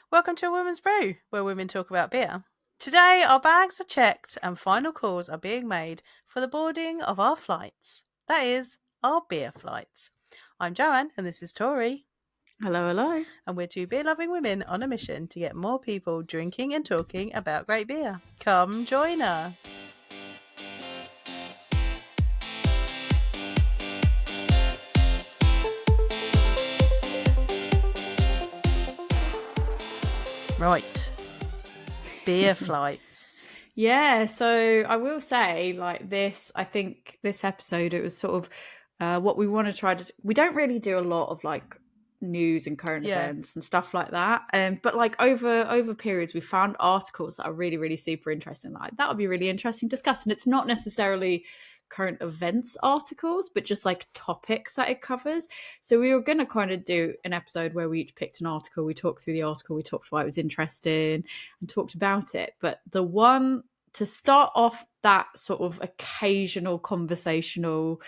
Welcome to A Woman's Brew, where women talk about beer. Today, our bags are checked and final calls are being made for the boarding of our flights. That is, our beer flights. I'm Joanne, and this is Tori. Hello, hello. And we're two beer-loving women on a mission to get more people drinking and talking about great beer. Come join us. Right. Beer flights. Yeah, so I will say, I think this episode, it was sort of what we want to try to. We don't really do a lot of news and current events and stuff like that. But over periods, we found articles that are really, really super interesting. Like that would be really interesting to discuss. And it's not necessarily current events articles, but just topics that it covers. So we were going to kind of do an episode where we each picked an article, we talked through the article, we talked why it was interesting and talked about it. But the one to start off that sort of occasional conversational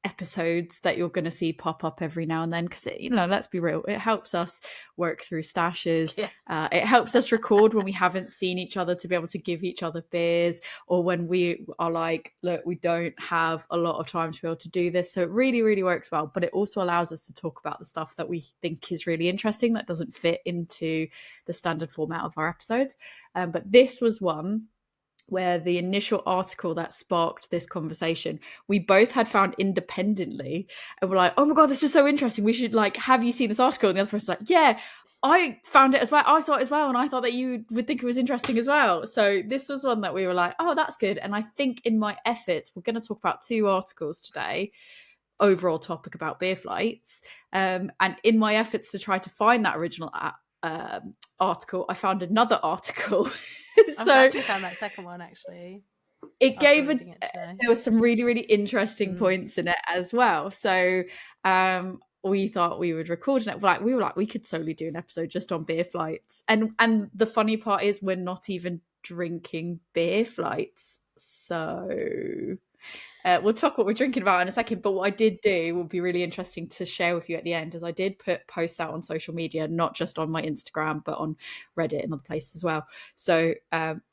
episodes that you're going to see pop up every now and then, because let's be real, it helps us work through stashes. It helps us record when we haven't seen each other to be able to give each other beers, or when we are like, look, we don't have a lot of time to be able to do this. So it really, really works well, but it also allows us to talk about the stuff that we think is really interesting that doesn't fit into the standard format of our episodes. But this was one where the initial article that sparked this conversation, we both had found independently, and we're like, oh my God, this is so interesting. We should have you seen this article? And the other person's like, yeah, I found it as well. I saw it as well. And I thought that you would think it was interesting as well. So this was one that we were like, oh, that's good. And I think in my efforts, we're going to talk about 2 articles today, overall topic about beer flights. And in my efforts to try to find that original article, I found another article. I'm glad you found that second one, actually. It gave there were some really, really interesting points in it as well. So we thought we would record it. We were like, we could solely do an episode just on beer flights. And the funny part is we're not even drinking beer flights. So we'll talk what we're drinking about in a second. But what I did do would be really interesting to share with you at the end, is I did put posts out on social media, not just on my Instagram, but on Reddit and other places as well. So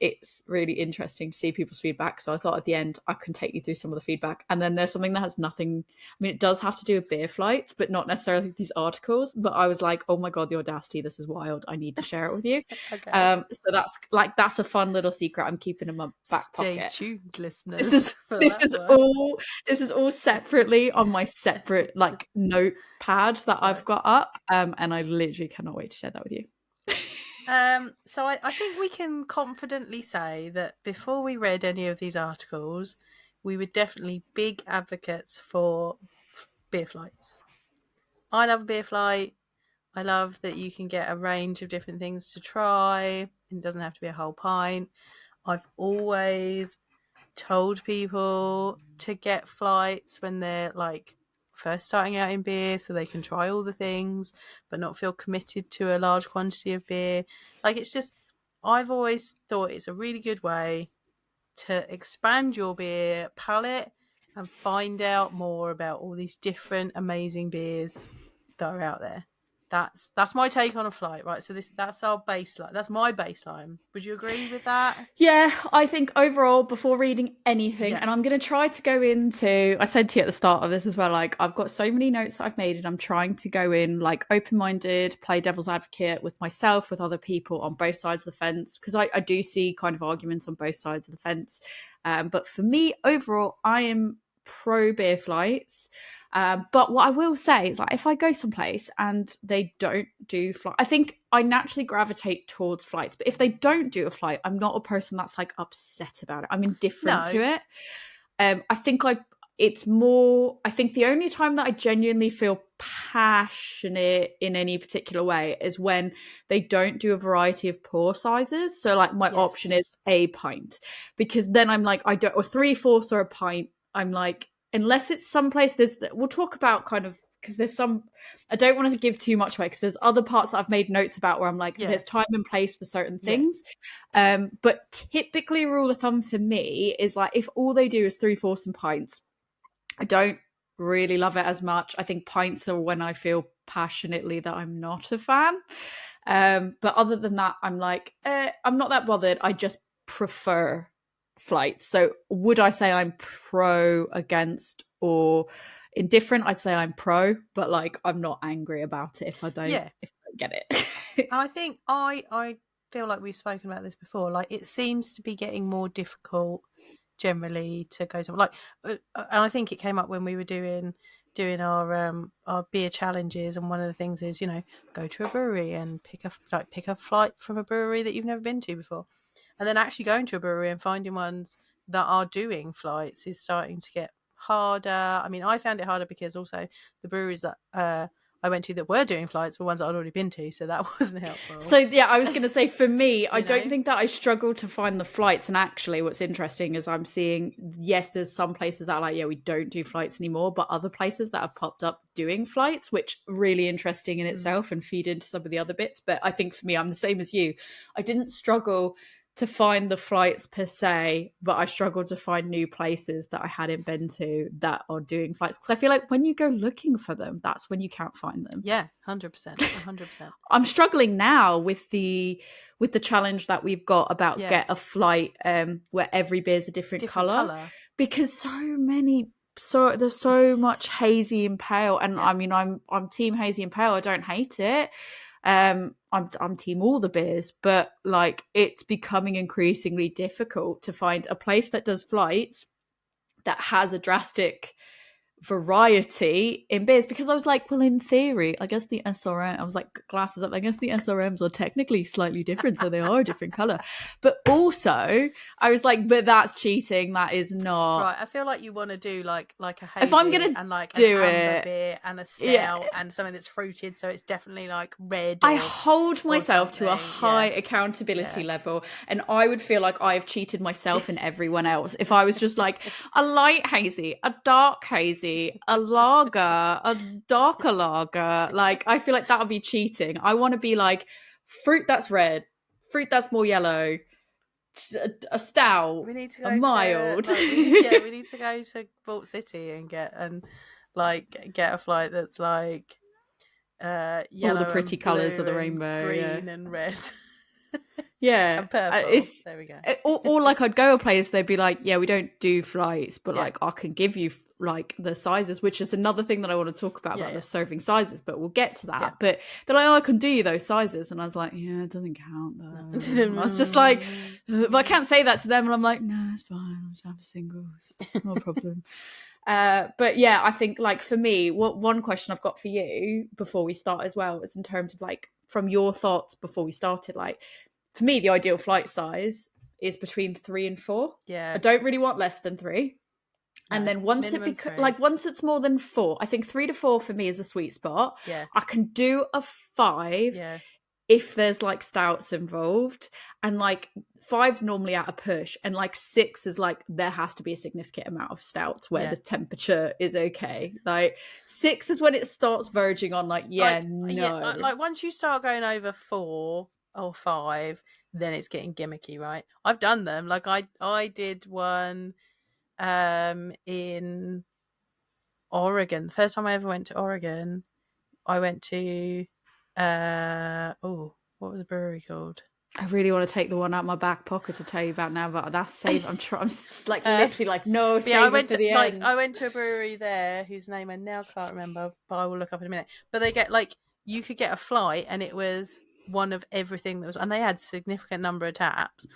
it's really interesting to see people's feedback. So I thought at the end I can take you through some of the feedback. And then there's something that has nothing, I mean, it does have to do with beer flights, but not necessarily these articles. But I was like, oh my God, the audacity, this is wild. I need to share it with you. Okay. So that's a fun little secret I'm keeping in my back pocket. Stay tuned, listeners. This is all separately on my separate notepad that I've got up, and I literally cannot wait to share that with you. So I think we can confidently say that before we read any of these articles, we were definitely big advocates for beer flights. I love a beer flight. I love that you can get a range of different things to try. It doesn't have to be a whole pint. I've always told people to get flights when they're first starting out in beer, so they can try all the things but not feel committed to a large quantity of beer. It's just, I've always thought it's a really good way to expand your beer palette and find out more about all these different amazing beers that are out there. That's my take on a flight, right? So that's our baseline. That's my baseline. Would you agree with that? Yeah, I think overall, before reading anything, and I'm going to try to go into, I said to you at the start of this as well, I've got so many notes that I've made, and I'm trying to go in open-minded, play devil's advocate with myself, with other people on both sides of the fence, because I do see kind of arguments on both sides of the fence. But for me, overall, I am pro beer flights. But what I will say is, if I go someplace and they don't do flight, I think I naturally gravitate towards flights. But if they don't do a flight, I'm not a person that's upset about it. I'm indifferent to it. I think it's more, I think the only time that I genuinely feel passionate in any particular way is when they don't do a variety of pour sizes. So my option is a pint, because then I'm I don't, or 3/4 or a pint. I'm unless it's someplace we'll talk about kind of, because there's some, I don't want to give too much away, because there's other parts that I've made notes about where I'm there's time and place for certain things. But typically rule of thumb for me is if all they do is 3/4 and pints, I don't really love it as much. I think pints are when I feel passionately that I'm not a fan. But other than that, I'm like, I'm not that bothered. I just prefer flights. So would I say I'm pro, against, or indifferent? I'd say I'm pro, but like I'm not angry about it if I don't get it. And I think I feel like we've spoken about this before. Like, it seems to be getting more difficult generally to go somewhere. Like, and I think it came up when we were doing our beer challenges, and one of the things is, go to a brewery and pick a flight from a brewery that you've never been to before, and then actually going to a brewery and finding ones that are doing flights is starting to get harder. I mean, I found it harder because also the breweries that I went to that were doing flights were ones that I'd already been to, so that wasn't helpful. So yeah, I was going to say, for me, I don't think that I struggle to find the flights. And actually, what's interesting is I'm seeing, yes, there's some places that are like, yeah, we don't do flights anymore, but other places that have popped up doing flights, which really interesting in itself and feed into some of the other bits. But I think for me, I'm the same as you. I didn't struggle to find the flights per se, but I struggled to find new places that I hadn't been to that are doing flights. Because I feel like when you go looking for them, that's when you can't find them. Yeah, 100%, 100%. I'm struggling now with the challenge that we've got about get a flight where every beer is a different color, because there's so much hazy and pale, and I mean I'm team hazy and pale. I don't hate it. I'm team all the beers, but like it's becoming increasingly difficult to find a place that does flights that has a drastic variety in beers, because I was like, well, in theory, I guess the SRM, I was like, glasses up, I guess the SRMs are technically slightly different, so they are a different color. But also I was like, but that's cheating. That is not right. I feel like you want to do like a hazy, if I'm gonna and like do an amber it, beer and a stout and something that's fruited, so it's definitely like red. I hold myself to a high accountability level, and I would feel like I've cheated myself and everyone else if I was just like a light hazy, a dark hazy, a lager, a darker lager. Like, I feel like that would be cheating. I want to be like fruit that's red, fruit that's more yellow, a stout, we need to go a mild. we need to go to Vault City and get a flight that's like yellow, all the pretty colours of the rainbow, green and red. Yeah, and purple. There we go. Or like I'd go a place, they'd be like, yeah, we don't do flights, but like I can give you like the sizes, which is another thing that I want to talk about the serving sizes, but we'll get to that. But they're like, oh, I can do you those sizes, and I was like, yeah, it doesn't count though. I was just like, but I can't say that to them, and I'm like, no, it's fine, I'll just have a singles, it's no problem. But yeah, I think like for me, one question I've got for you before we start as well is in terms of like from your thoughts before we started, like for me the ideal flight size is between 3 and 4. I don't really want less than 3. And then once once it's more than 4, I think 3 to 4 for me is a sweet spot. I can do a 5 if there's like stouts involved, and like 5's normally at a push, and like 6 is like there has to be a significant amount of stouts where the temperature is okay. Like 6 is when it starts verging on like like once you start going over 4 or 5, then it's getting gimmicky, right? I've done them. Like I did one in Oregon. The first time I ever went to Oregon, I went to what was the brewery called? I really want to take the one out of my back pocket to tell you about now, but that's safe. I'm like literally like no. I went to I went to a brewery there whose name I now can't remember, but I will look up in a minute. But they get like you could get a flight, and it was one of everything that was, and they had significant number of taps,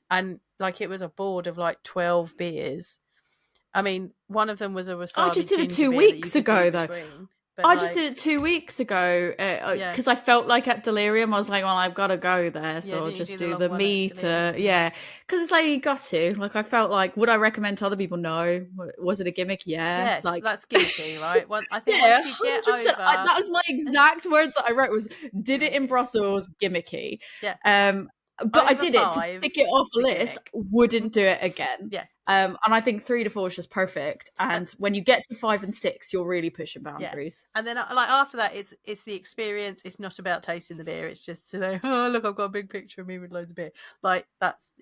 and like it was a board of like 12 beers. I mean, one of them was a wasabi. I just did it 2 weeks ago, though. I just did it 2 weeks ago because I felt like at Delirium I was like, well, I've got to go there, so I'll just do the meter. Because it's like you got to. Like I felt like, would I recommend to other people? No. Was it a gimmick? Yeah. Yes, like that's gimmicky, right? I think once you get over, that was my exact words that I wrote was, did it in Brussels, gimmicky. Yeah. But I did it to tick it off the list. Wouldn't do it again. Yeah. And I think 3 to 4 is just perfect. And when you get to 5 and 6, you're really pushing boundaries. Yeah. And then like after that, it's the experience. It's not about tasting the beer. It's just oh look, I've got a big picture of me with loads of beer. Like that's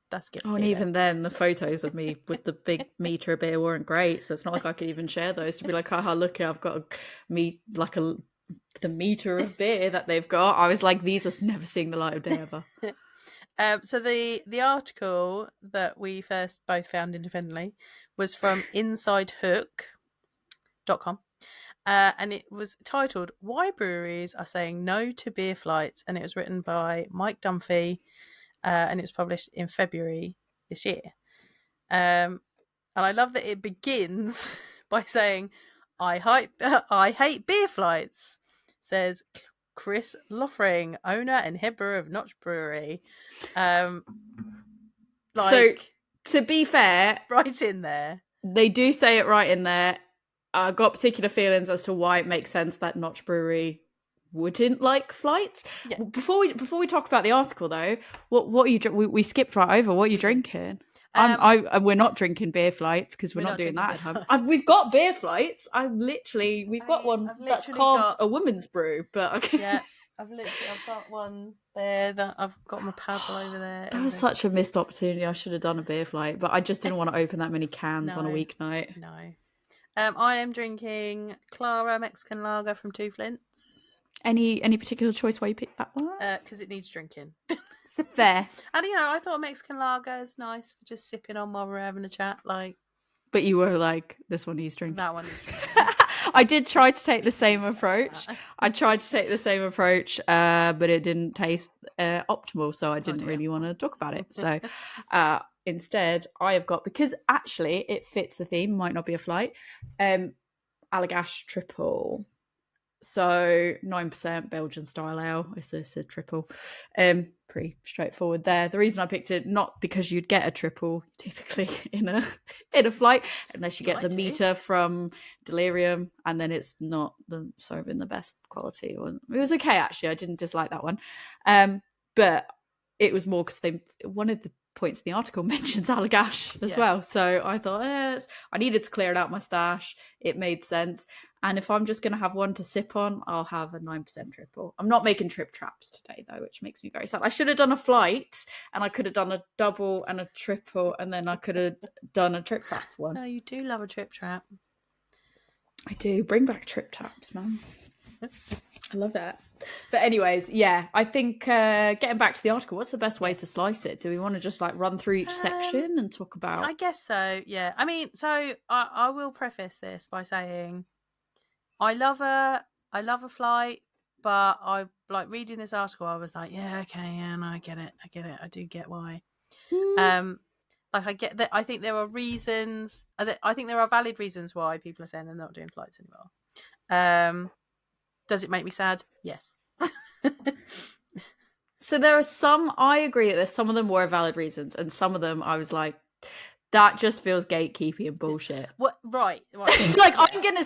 that's good. Oh, and even then, the photos of me with the big meter of beer weren't great. So it's not like I could even share those to be like, haha, look, I've got like a the meter of beer that they've got. I was like, these are never seeing the light of day ever. So the article that we first both found independently was from InsideHook.com. And it was titled "Why Breweries Are Saying No to Beer Flights," and it was written by Mike Dunphy, and it was published in February this year. And I love that it begins by saying, I hate beer flights," says Chris Loffring, owner and head brewer of Notch Brewery. So, to be fair, right in there. They do say it right in there. I've got particular feelings as to why it makes sense that Notch Brewery wouldn't like flights. Yeah. Before we talk about the article though, what are you? We skipped right over. What are you drinking? We're not drinking beer flights because we're not doing that at home. We've got beer flights. We've got one that's called a woman's brew, but yeah, I've got one there that I've got my paddle over there. That was such a missed opportunity. I should have done a beer flight, but I just didn't want to open that many cans on a weeknight. No. I am drinking Clara Mexican Lager from Two Flints. Any particular choice why you picked that one? Because it needs drinking. Fair. And I thought Mexican Lager is nice for just sipping on while we're having a chat. But you were like, this one needs drinking. That one needs drinking. I did try to take the same approach. But it didn't taste optimal, so I didn't really want to talk about it. So instead, I have got, because actually it fits the theme, might not be a flight, Allagash Triple. So 9% Belgian style ale. It's a triple. Pretty straightforward there. The reason I picked it, not because you'd get a triple typically in a flight, unless you get the meter from Delirium, and then it's not serving the best quality. It was okay actually. I didn't dislike that one. But it was more because one of the points in the article mentions Allagash as well. So I thought I needed to clear it out my stash. It made sense. And if I'm just going to have one to sip on, I'll have a 9% triple. I'm not making trip traps today, though, which makes me very sad. I should have done a flight, and I could have done a double and a triple, and then I could have done a trip trap one. No, you do love a trip trap. I do. Bring back trip traps, man. I love it. But anyways, yeah, I think getting back to the article, what's the best way to slice it? Do we want to just run through each section and talk about... I guess so, yeah. I mean, so I will preface this by saying... I love a flight, but I reading this article. I was like, yeah, okay, yeah, no, I get it. I do get why. I get that. I think there are reasons. I think there are valid reasons why people are saying they're not doing flights anymore. Does it make me sad? Yes. So there are some. I agree that there's some of them were valid reasons, and some of them I was like, that just feels gatekeeping and bullshit. What? Right. I'm gonna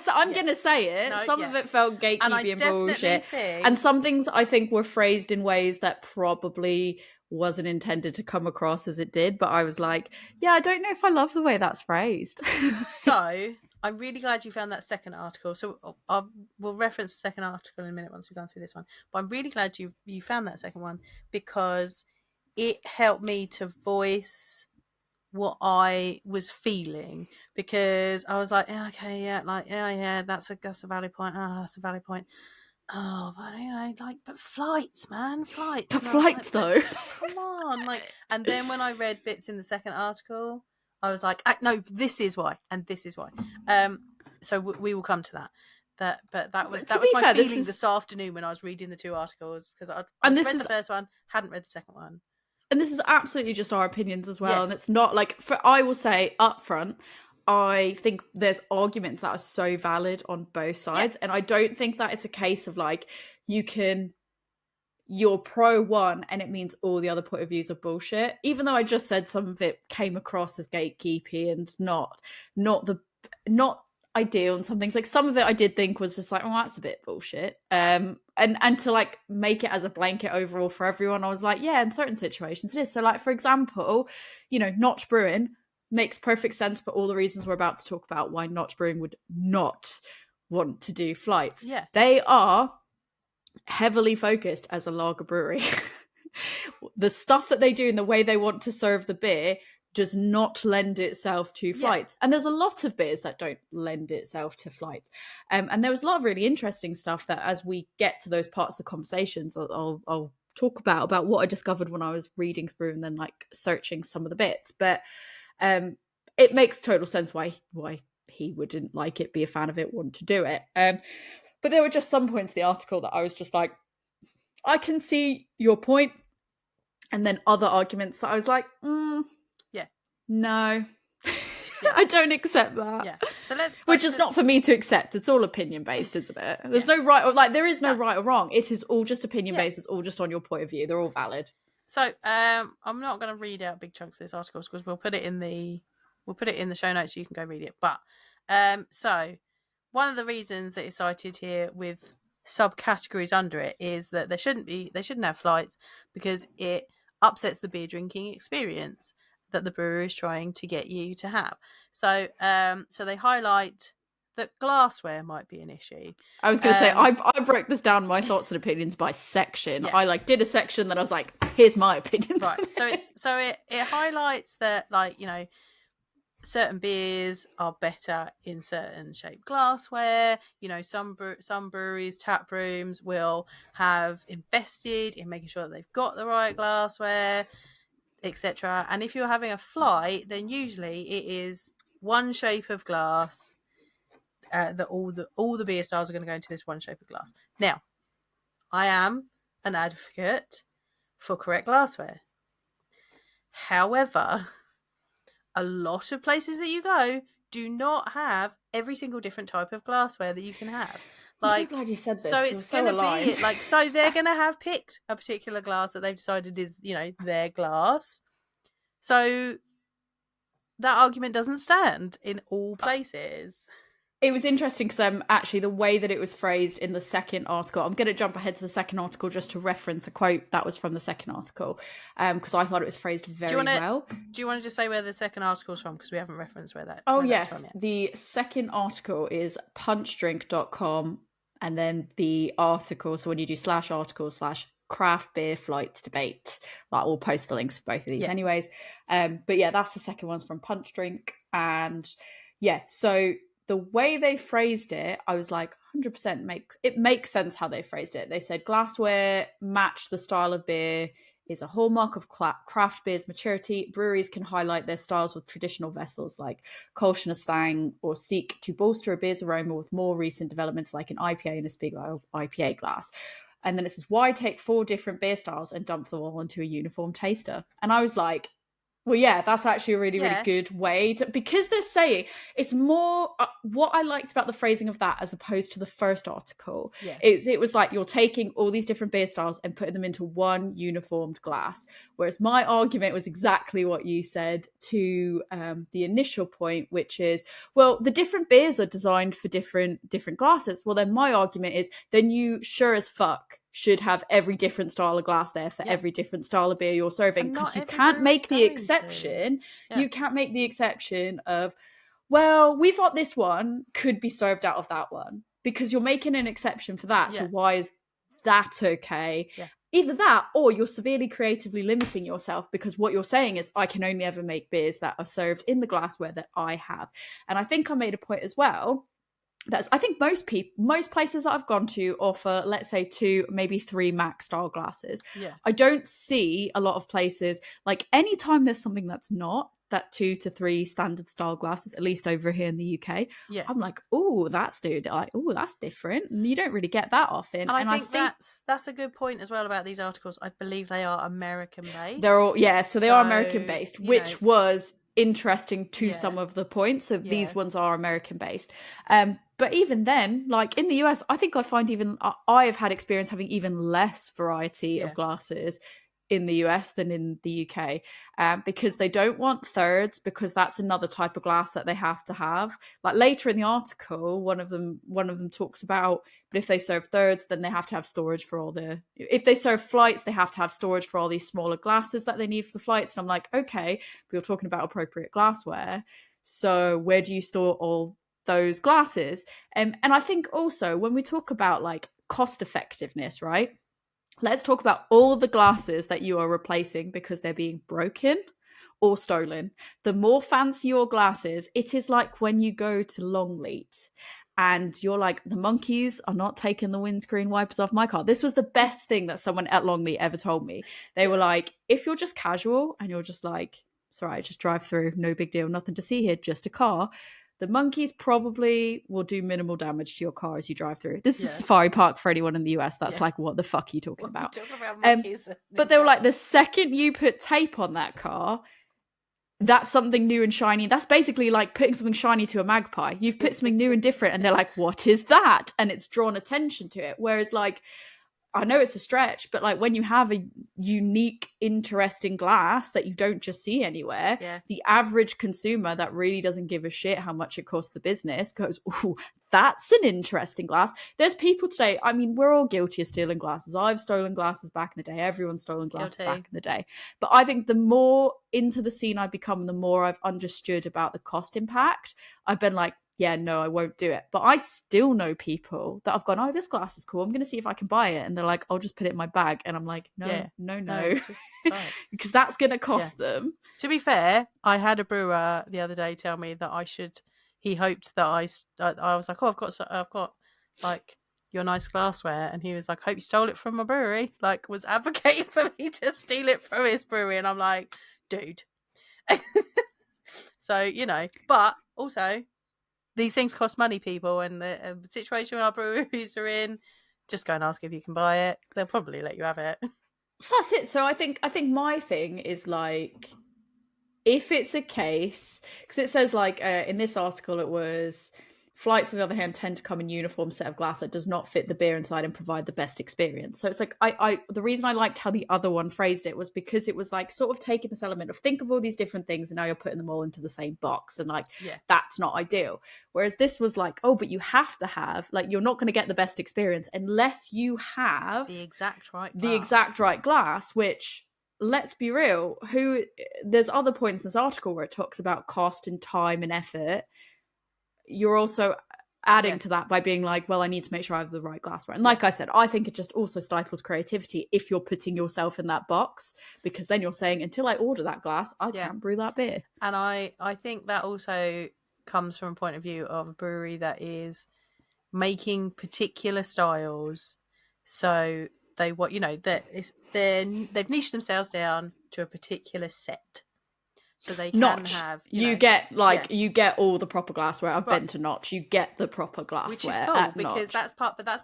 say it. No, some of it felt gatekeeping and bullshit, think... and some things I think were phrased in ways that probably wasn't intended to come across as it did. But I was like, yeah, I don't know if I love the way that's phrased. So I'm really glad you found that second article. So we'll reference the second article in a minute once we've gone through this one. But I'm really glad you found that second one, because it helped me to voice what I was feeling, because I was like, yeah, okay, yeah, that's a valid point. That's a valid point. Oh, but but flights, man, flights. But flights, though. Come on, and then when I read bits in the second article, I was like, no, this is why, and this is why. So we will come to that. But that was my feeling this afternoon when I was reading the two articles, because I'd read the first one, hadn't read the second one. And this is absolutely just our opinions as well. Yes. And it's not I will say up front, I think there's arguments that are so valid on both sides. Yeah. And I don't think that it's a case of you're pro one and it means all the other point of views are bullshit. Even though I just said some of it came across as gatekeeping and not ideal, and some things some of it I did think was just that's a bit bullshit. And to make it as a blanket overall for everyone, I was like, yeah, in certain situations it is. So for example, Notch Brewing makes perfect sense for all the reasons we're about to talk about why Notch Brewing would not want to do flights. Yeah. They are heavily focused as a lager brewery. The stuff that they do and the way they want to serve the beer does not lend itself to flights. And there's a lot of beers that don't lend itself to flights. And there was a lot of really interesting stuff that as we get to those parts of the conversations, I'll talk about what I discovered when I was reading through and then like searching some of the bits. But it makes total sense why he wouldn't like it, be a fan of it, want to do it. But there were just some points in the article that I was just like, I can see your point. And then other arguments that I was like, no, I don't accept that. Yeah. So which is not for me to accept. It's all opinion based, isn't it? There's no right or there is no right or wrong. It is all just opinion based. It's all just on your point of view. They're all valid. So I'm not going to read out big chunks of this article because we'll put it in the show notes so you can go read it. But so one of the reasons that is cited here with subcategories under it is that they shouldn't have flights because it upsets the beer drinking experience that the brewer is trying to get you to have. So so they highlight that glassware might be an issue. I was going to say, I broke this down, my thoughts and opinions by section. I like did a section that I was like, here's my opinions. Right. So it highlights that, like, you know, certain beers are better in certain shaped glassware. You know, some breweries, taprooms will have invested in making sure that they've got the right glassware, etc. And if you're having a flight, then usually it is one shape of glass that all the beer styles are going to go into this one shape of glass. Now, I am an advocate for correct glassware. However, a lot of places that you go do not have every single different type of glassware that you can have. Like, I'm so glad you said this. So it's going to be like, so they're going to have picked a particular glass that they've decided is, you know, their glass. So that argument doesn't stand in all places. It was interesting because actually the way that it was phrased in the second article, I'm going to jump ahead to the second article just to reference a quote that was from the second article because I thought it was phrased very well. Do you want to just say where the second article is from? Because we haven't referenced where that yes. From yet. The second article is punchdrink.com and then the article, so when you do /article/ craft beer flights debate, like we'll post the links for both of these anyways. But yeah, that's the second one's from Punch Drink. And yeah, so the way they phrased it, I was like, 100% makes sense how they phrased it. They said glassware matched the style of beer is a hallmark of craft beer's maturity. Breweries can highlight their styles with traditional vessels like Kolsch and Stang, or seek to bolster a beer's aroma with more recent developments like an IPA in a Spiegel IPA glass. And then it says, why take 4 different beer styles and dump them all into a uniform taster? And I was like, well, yeah, that's actually a really, really good way to, because they're saying it's more what I liked about the phrasing of that as opposed to the first article. Yeah. It was like you're taking all these different beer styles and putting them into one uniformed glass. Whereas my argument was exactly what you said to the initial point, which is, well, the different beers are designed for different glasses. Well, then my argument is, then you sure as fuck should have every different style of glass there for every different style of beer you're serving, because you can't make the exception. You can't make the exception of, well, we thought this one could be served out of that one, because you're making an exception for that. So why is that okay? Either that, or you're severely creatively limiting yourself, because what you're saying is, I can only ever make beers that are served in the glassware that I have. And I think I made a point as well. I think most places that I've gone to offer, let's say 2, maybe 3 Mac style glasses. Yeah. I don't see a lot of places, like anytime there's something that's not that 2 to 3 standard style glasses, at least over here in the UK. Yeah. I'm like, oh, that's different. And you don't really get that often. And I think that's a good point as well about these articles. I believe they are American based. They're all, so they are American based, which was interesting to some of the points. So these ones are American based. But even then, like in the US, I think I have had experience having even less variety of glasses in the US than in the UK, because they don't want thirds, because that's another type of glass that they have to have. Like later in the article, one of them talks about, but if they serve thirds, then they have to have storage for if they serve flights, they have to have storage for all these smaller glasses that they need for the flights. And I'm like, okay, but you're talking about appropriate glassware. So where do you store all those glasses? And I think also when we talk about like cost effectiveness, right? Let's talk about all the glasses that you are replacing because they're being broken or stolen. The more fancy your glass is, it is like when you go to Longleat and you're like, the monkeys are not taking the windscreen wipers off my car. This was the best thing that someone at Longleat ever told me. They were like, if you're just casual and you're just like, it's all right, just drive through, no big deal, nothing to see here, just a car. The monkeys probably will do minimal damage to your car as you drive through. This is Safari Park for anyone in the US. That's like, what the fuck are you talking about? Talking about monkeys. But they were like, the second you put tape on that car, that's something new and shiny. That's basically like putting something shiny to a magpie. You've put something new and different, and they're like, what is that? And it's drawn attention to it. Whereas like, I know it's a stretch, but like when you have a unique, interesting glass that you don't just see anywhere, the average consumer that really doesn't give a shit how much it costs the business goes, ooh, that's an interesting glass. There's people today, I mean, we're all guilty of stealing glasses. I've stolen glasses back in the day. Everyone's stolen glasses back in the day. But I think the more into the scene I've become, the more I've understood about the cost impact. I've been like, yeah, no, I won't do it. But I still know people that have gone, oh, this glass is cool. I'm going to see if I can buy it. And they're like, I'll just put it in my bag. And I'm like, no. Because that's going to cost them. To be fair, I had a brewer the other day tell me that he hoped that I was like, oh, I've got like your nice glassware. And he was like, hope you stole it from my brewery. Like, was advocating for me to steal it from his brewery. And I'm like, dude. So, you know, but also, these things cost money, people, and the situation our breweries are in, just go and ask if you can buy it. They'll probably let you have it. So that's it. So I think my thing is like, if it's a case, because it says like in this article, it was flights on the other hand tend to come in uniform set of glass that does not fit the beer inside and provide the best experience. So it's like I the reason I liked how the other one phrased it was because it was like sort of taking this element of think of all these different things and now you're putting them all into the same box, and like that's not ideal. Whereas this was like, oh, but you have to have, like, you're not going to get the best experience unless you have the exact right glass, which, let's be real, there's other points in this article where it talks about cost and time and effort. You're also adding to that by being like, well, I need to make sure I have the right glassware. And like I said, I think it just also stifles creativity if you're putting yourself in that box, because then you're saying, until I order that glass, I can't brew that beer. And I think that also comes from a point of view of a brewery that is making particular styles. So they want, you know, they've niched themselves down to a particular set. So they can have, you get all the proper glassware. I've been to Notch. You get the proper glassware, which is cool because that's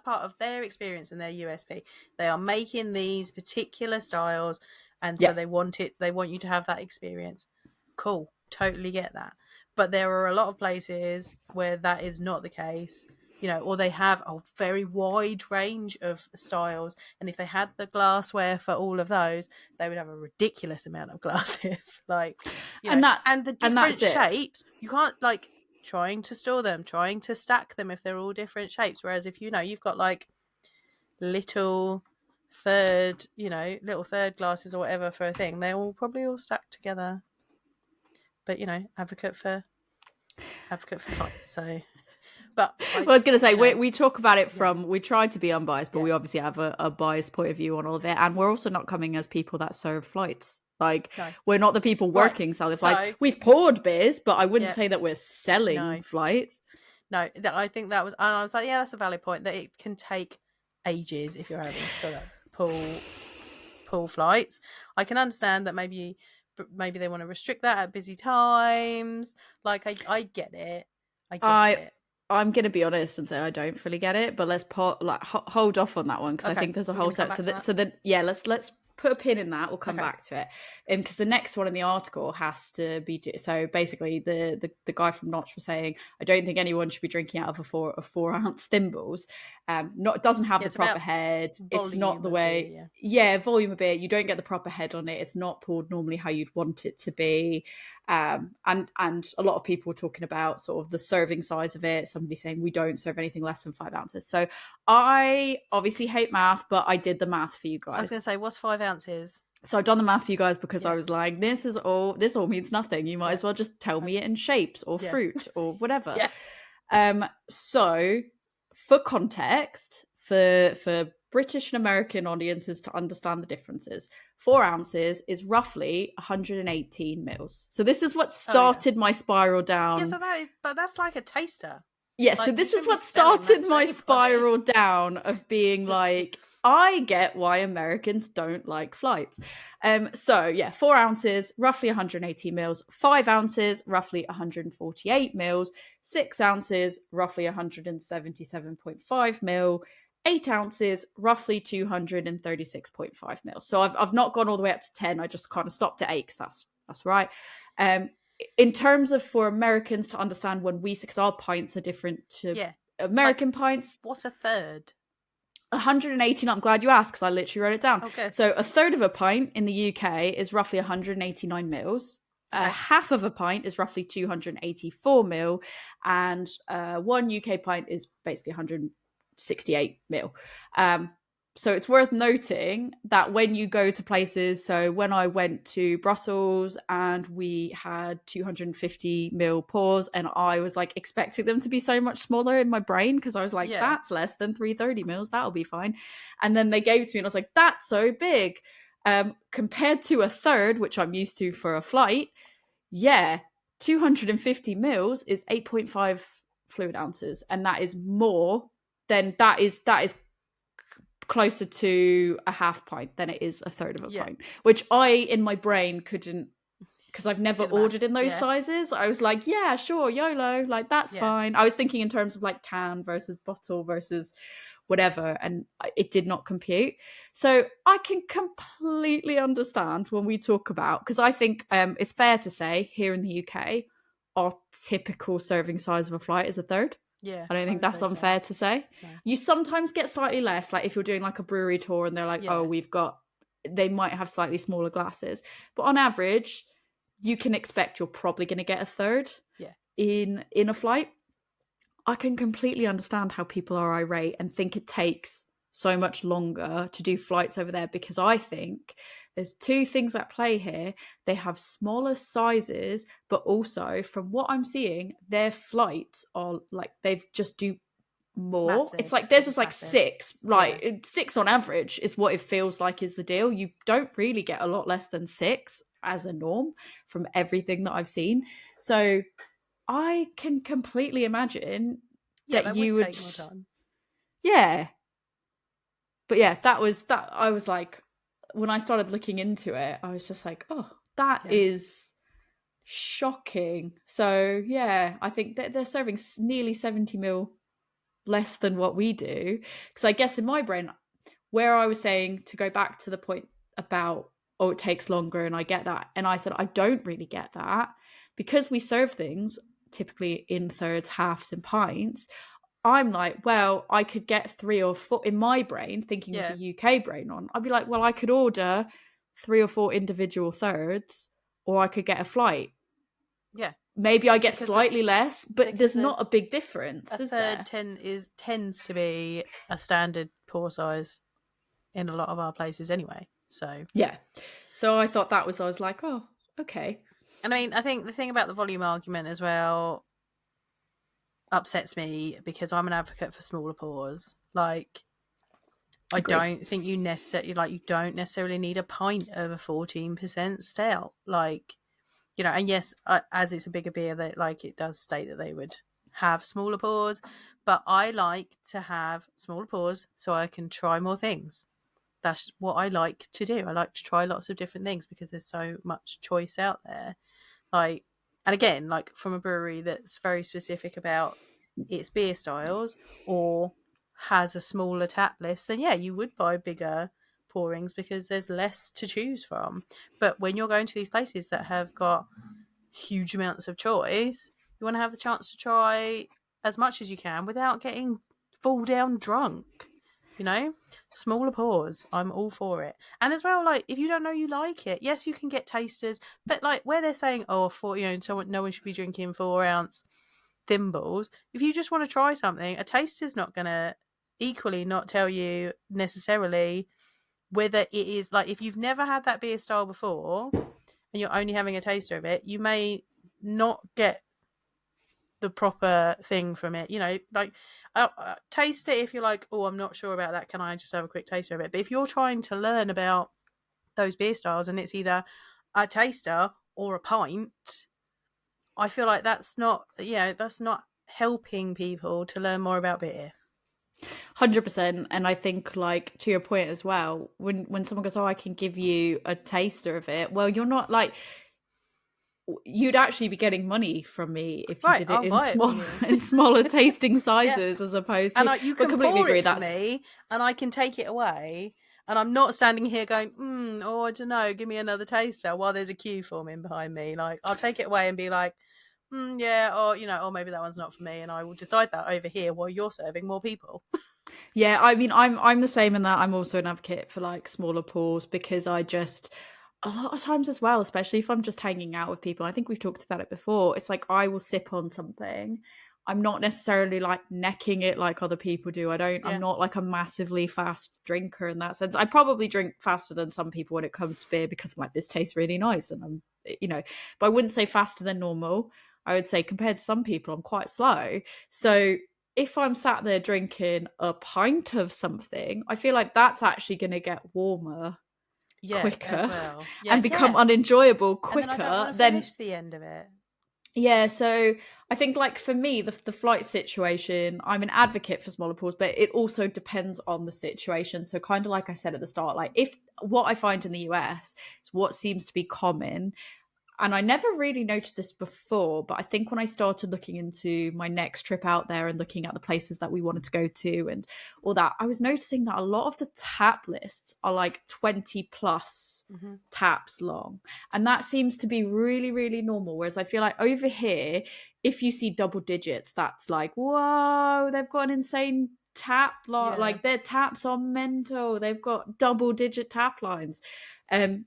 part of their experience and their USP. They are making these particular styles, and so they want you to have that experience. Cool, totally get that. But there are a lot of places where that is not the case. You know, or they have a very wide range of styles, and if they had the glassware for all of those, they would have a ridiculous amount of glasses. Like, and the different shapes, you can't, like, trying to store them, trying to stack them if they're all different shapes. Whereas if you've got like little third glasses or whatever for a thing, they're probably all stacked together. But advocate for fights. So. But I was going to say, we talk about it from, we tried to be unbiased, but we obviously have a biased point of view on all of it. And we're also not coming as people that serve flights. Like, we're not the people working selling flights. We've poured beers, but I wouldn't say that we're selling flights. No, I think that was, and I was like, yeah, that's a valid point, that it can take ages if you're having to pull flights. I can understand that maybe they want to restrict that at busy times. Like, I get it. I get it. I'm going to be honest and say I don't fully get it, but let's hold off on that one, because I think there's a whole set. Let's put a pin in that. We'll come back to it, because the next one in the article has to be. So basically, the guy from Notch was saying, I don't think anyone should be drinking out of a 4-ounce thimbles. Doesn't have the proper head. It's not the way. Volume of beer. You don't get the proper head on it. It's not poured normally how you'd want it to be. And a lot of people were talking about sort of the serving size of it. Somebody saying we don't serve anything less than 5 ounces. So I obviously hate math, but I did the math for you guys. I was going to say, what's 5 ounces? So I've done the math for you guys because I was like, this all means nothing. You might as well just tell me it in shapes or fruit or whatever. So for context, for British and American audiences to understand the differences. 4 ounces is roughly 118 mils. So this is what started my spiral down. Yeah, so but that's like a taster. Yeah, so Like, this is what started my anybody. spiral down of being like, I get why Americans don't like flights. So yeah, 4 ounces, roughly 180 mils, 5 ounces, roughly 148 mils, 6 ounces, roughly 177.5 mil, 8 ounces, roughly 236.5 mils. So I've not gone all the way up to 10. I just kind of stopped at 8 because that's right. In terms of for Americans to understand when we, because our pints are different to American pints. What's a third? 118. I'm glad you asked because I literally wrote it down. Okay. So a third of a pint in the UK is roughly 189 mils. Okay. Half of a pint is roughly 284 mil, and 1 UK pint is basically 168 mil. So it's worth noting that when you go to places, so when I went to Brussels and we had 250 mil pours, and I was like expecting them to be so much smaller in my brain because I was like, that's less than 330 mils, that'll be fine. And then they gave it to me and I was like, that's so big. Compared to a third, which I'm used to for a flight, 250 mils is 8.5 fluid ounces, and that is more than that is closer to a half pint than it is a third of a pint, which I in my brain couldn't, because I've never ordered in those sizes. I was like, yeah, sure, YOLO, like that's fine. I was thinking in terms of like can versus bottle versus whatever, and it did not compute. So I can completely understand when we talk about, because I think it's fair to say here in the UK our typical serving size of a flight is a third. Yeah, I don't think that's unfair to say. No. You sometimes get slightly less, like if you're doing like a brewery tour and they're like, they might have slightly smaller glasses. But on average, you can expect you're probably going to get a third in a flight. I can completely understand how people are irate and think it takes so much longer to do flights over there, because I think there's two things at play here. They have smaller sizes, but also from what I'm seeing, their flights are like, they've just do more. Massive. It's like there's just like massive. 6, like 6 on average is what it feels like is the deal. You don't really get a lot less than 6 as a norm from everything that I've seen. So I can completely imagine that you would take more time. Yeah. But yeah, that was that. I was like, when I started looking into it, I was just like, oh, that is shocking. So yeah, I think that they're serving nearly 70 mil less than what we do. Because I guess in my brain, where I was saying to go back to the point about, oh, it takes longer, and I get that. And I said, I don't really get that, because we serve things typically in thirds, halves, and pints. I'm like, well, I could get 3 or 4 in my brain, thinking with a UK brain on. I'd be like, well, I could order 3 or 4 individual thirds, or I could get a flight. Yeah. Maybe I get slightly less, but there's not a big difference. A third tends to be a standard pour size in a lot of our places anyway. So yeah. So I thought I was like, oh, okay. And I mean, I think the thing about the volume argument as well upsets me, because I'm an advocate for smaller pours. Like, I don't think you don't necessarily need a pint of a 14% stout. Like, and yes, as it's a bigger beer, that like it does state that they would have smaller pours, but I like to have smaller pours so I can try more things. That's what I like to do. I like to try lots of different things because there's so much choice out there. Like, and again, like from a brewery that's very specific about its beer styles or has a smaller tap list, then you would buy bigger pourings because there's less to choose from. But when you're going to these places that have got huge amounts of choice, you want to have the chance to try as much as you can without getting fall down drunk. Smaller pours, I'm all for it. And as well, like, if you don't know you like it, yes, you can get tasters, but like where they're saying, no one should be drinking 4-ounce thimbles. If you just want to try something, a taster's not gonna equally not tell you necessarily whether it is, like, if you've never had that beer style before and you're only having a taster of it, you may not get the proper thing from it. You know, like taste it if you're like, oh, I'm not sure about that. Can I just have a quick taster of it? But if you're trying to learn about those beer styles and it's either a taster or a pint, I feel like that's not helping people to learn more about beer. 100%. And I think, like, to your point as well, when someone goes, oh, I can give you a taster of it, well, you're not like, you'd actually be getting money from me if you Right, did it I'll in buy it from you. in smaller tasting sizes, as opposed to, and you but can completely pour agree, it for that's me and I can take it away, and I'm not standing here going, I don't know, give me another taster while there's a queue forming behind me. Like, I'll take it away and be like, yeah, or or maybe that one's not for me, and I will decide that over here while you're serving more people. Yeah, I mean, I'm the same in that. I'm also an advocate for like smaller pours, because I just, a lot of times as well, especially if I'm just hanging out with people, I think we've talked about it before, it's like I will sip on something. I'm not necessarily like necking it like other people do. I'm not like a massively fast drinker in that sense. I probably drink faster than some people when it comes to beer, because I'm like, this tastes really nice, and but I wouldn't say faster than normal. I would say compared to some people, I'm quite slow. So if I'm sat there drinking a pint of something, I feel like that's actually going to get warmer quicker as well. and become unenjoyable And then I don't quicker want to than. finish the end of it. Yeah, so I think, like, for me, the flight situation, I'm an advocate for smaller pools, but it also depends on the situation. So kind of like I said at the start, like, if what I find in the US is what seems to be common, and I never really noticed this before, but I think when I started looking into my next trip out there and looking at the places that we wanted to go to and all that, I was noticing that a lot of the tap lists are like 20 plus taps long. And that seems to be really, really normal. Whereas I feel like over here, if you see double digits, that's like, whoa, they've got an insane tap like their taps are mental. They've got double digit tap lines.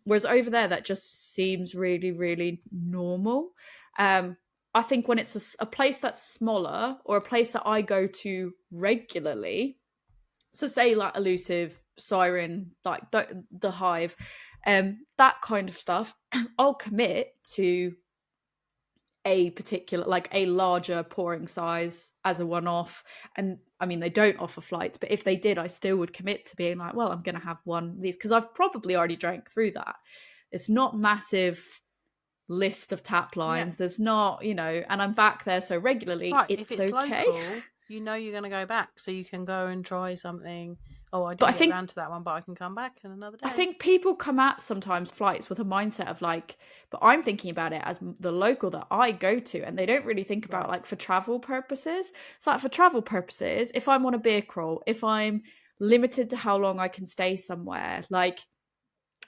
Whereas over there, that just seems really, really normal. I think when it's a place that's smaller, or a place that I go to regularly, so say like Elusive, Siren, like the Hive, that kind of stuff, I'll commit to a particular, like a larger pouring size as a one-off. And I mean, they don't offer flights, but if they did, I still would commit to being like, well, I'm going to have one of these, because I've probably already drank through that. It's not massive list of tap lines. There's not, and I'm back there so regularly. Right, it's if it's okay. local, you're going to go back, so you can go and try something. Oh, I But didn't I get think around to that one, but I can come back in another day. I think people come at sometimes flights with a mindset of like, but I'm thinking about it as the local that I go to, and they don't really think about like for travel purposes. So like for travel purposes, if I'm on a beer crawl, if I'm limited to how long I can stay somewhere, like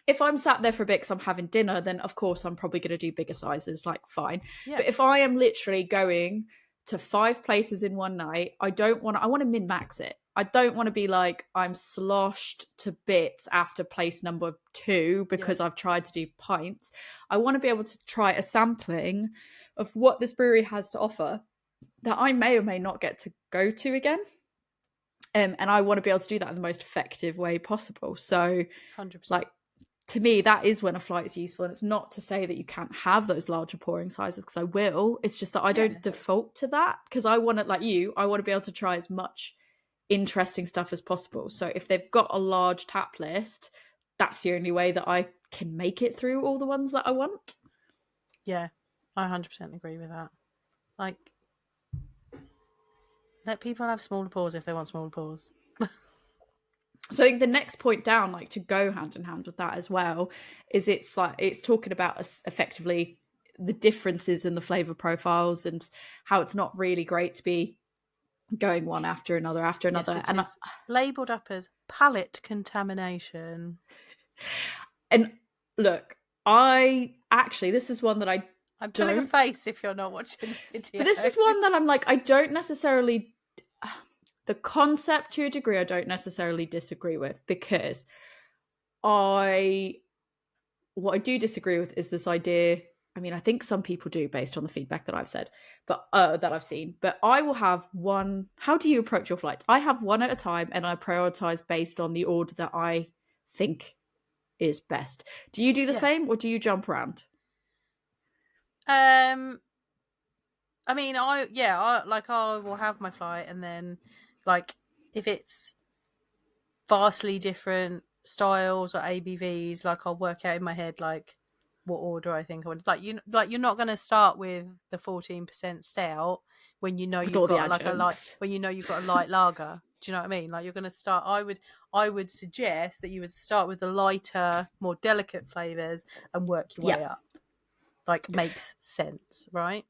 if I'm sat there for a bit because I'm having dinner, then of course I'm probably going to do bigger sizes, like fine. But if I am literally going to 5 places in one night, I want to min-max it. I don't want to be like, I'm sloshed to bits after place number 2 because I've tried to do pints. I want to be able to try a sampling of what this brewery has to offer that I may or may not get to go to again. And I want to be able to do that in the most effective way possible. So 100%. like, to me, that is when a flight is useful. And it's not to say that you can't have those larger pouring sizes, because I will. It's just that I don't default to that, because I want to, like you, I want to be able to try as much interesting stuff as possible. So if they've got a large tap list, that's the only way that I can make it through all the ones that I want. Yeah, I 100% agree with that. Like, let people have smaller pours if they want smaller pours. So I think the next point down, like to go hand in hand with that as well, is it's talking about effectively the differences in the flavour profiles and how it's not really great to be going one after another after another. Yes, it is labelled up as palate contamination. And look, this is one that I'm pulling a face if you're not watching the video. But this is one that I'm like, I don't necessarily, the concept to a degree, I don't necessarily disagree with, because what I do disagree with is this idea. I mean, I think some people do based on the feedback that I've said, but that I've seen. But I will have one. How do you approach your flights? I have one at a time, and I prioritize based on the order that I think is best. Do you do the same, or do you jump around? I mean, I will have my flight, and then like if it's vastly different styles or ABVs, like I'll work out in my head like what order I think I want. You're not going to start with the 14% stout when you know with you've all the got like adjuncts. when you know you've got a light lager. Do you know what I mean? Like you're going to start. I would suggest that you would start with the lighter, more delicate flavors and work your way up. Like makes sense, right?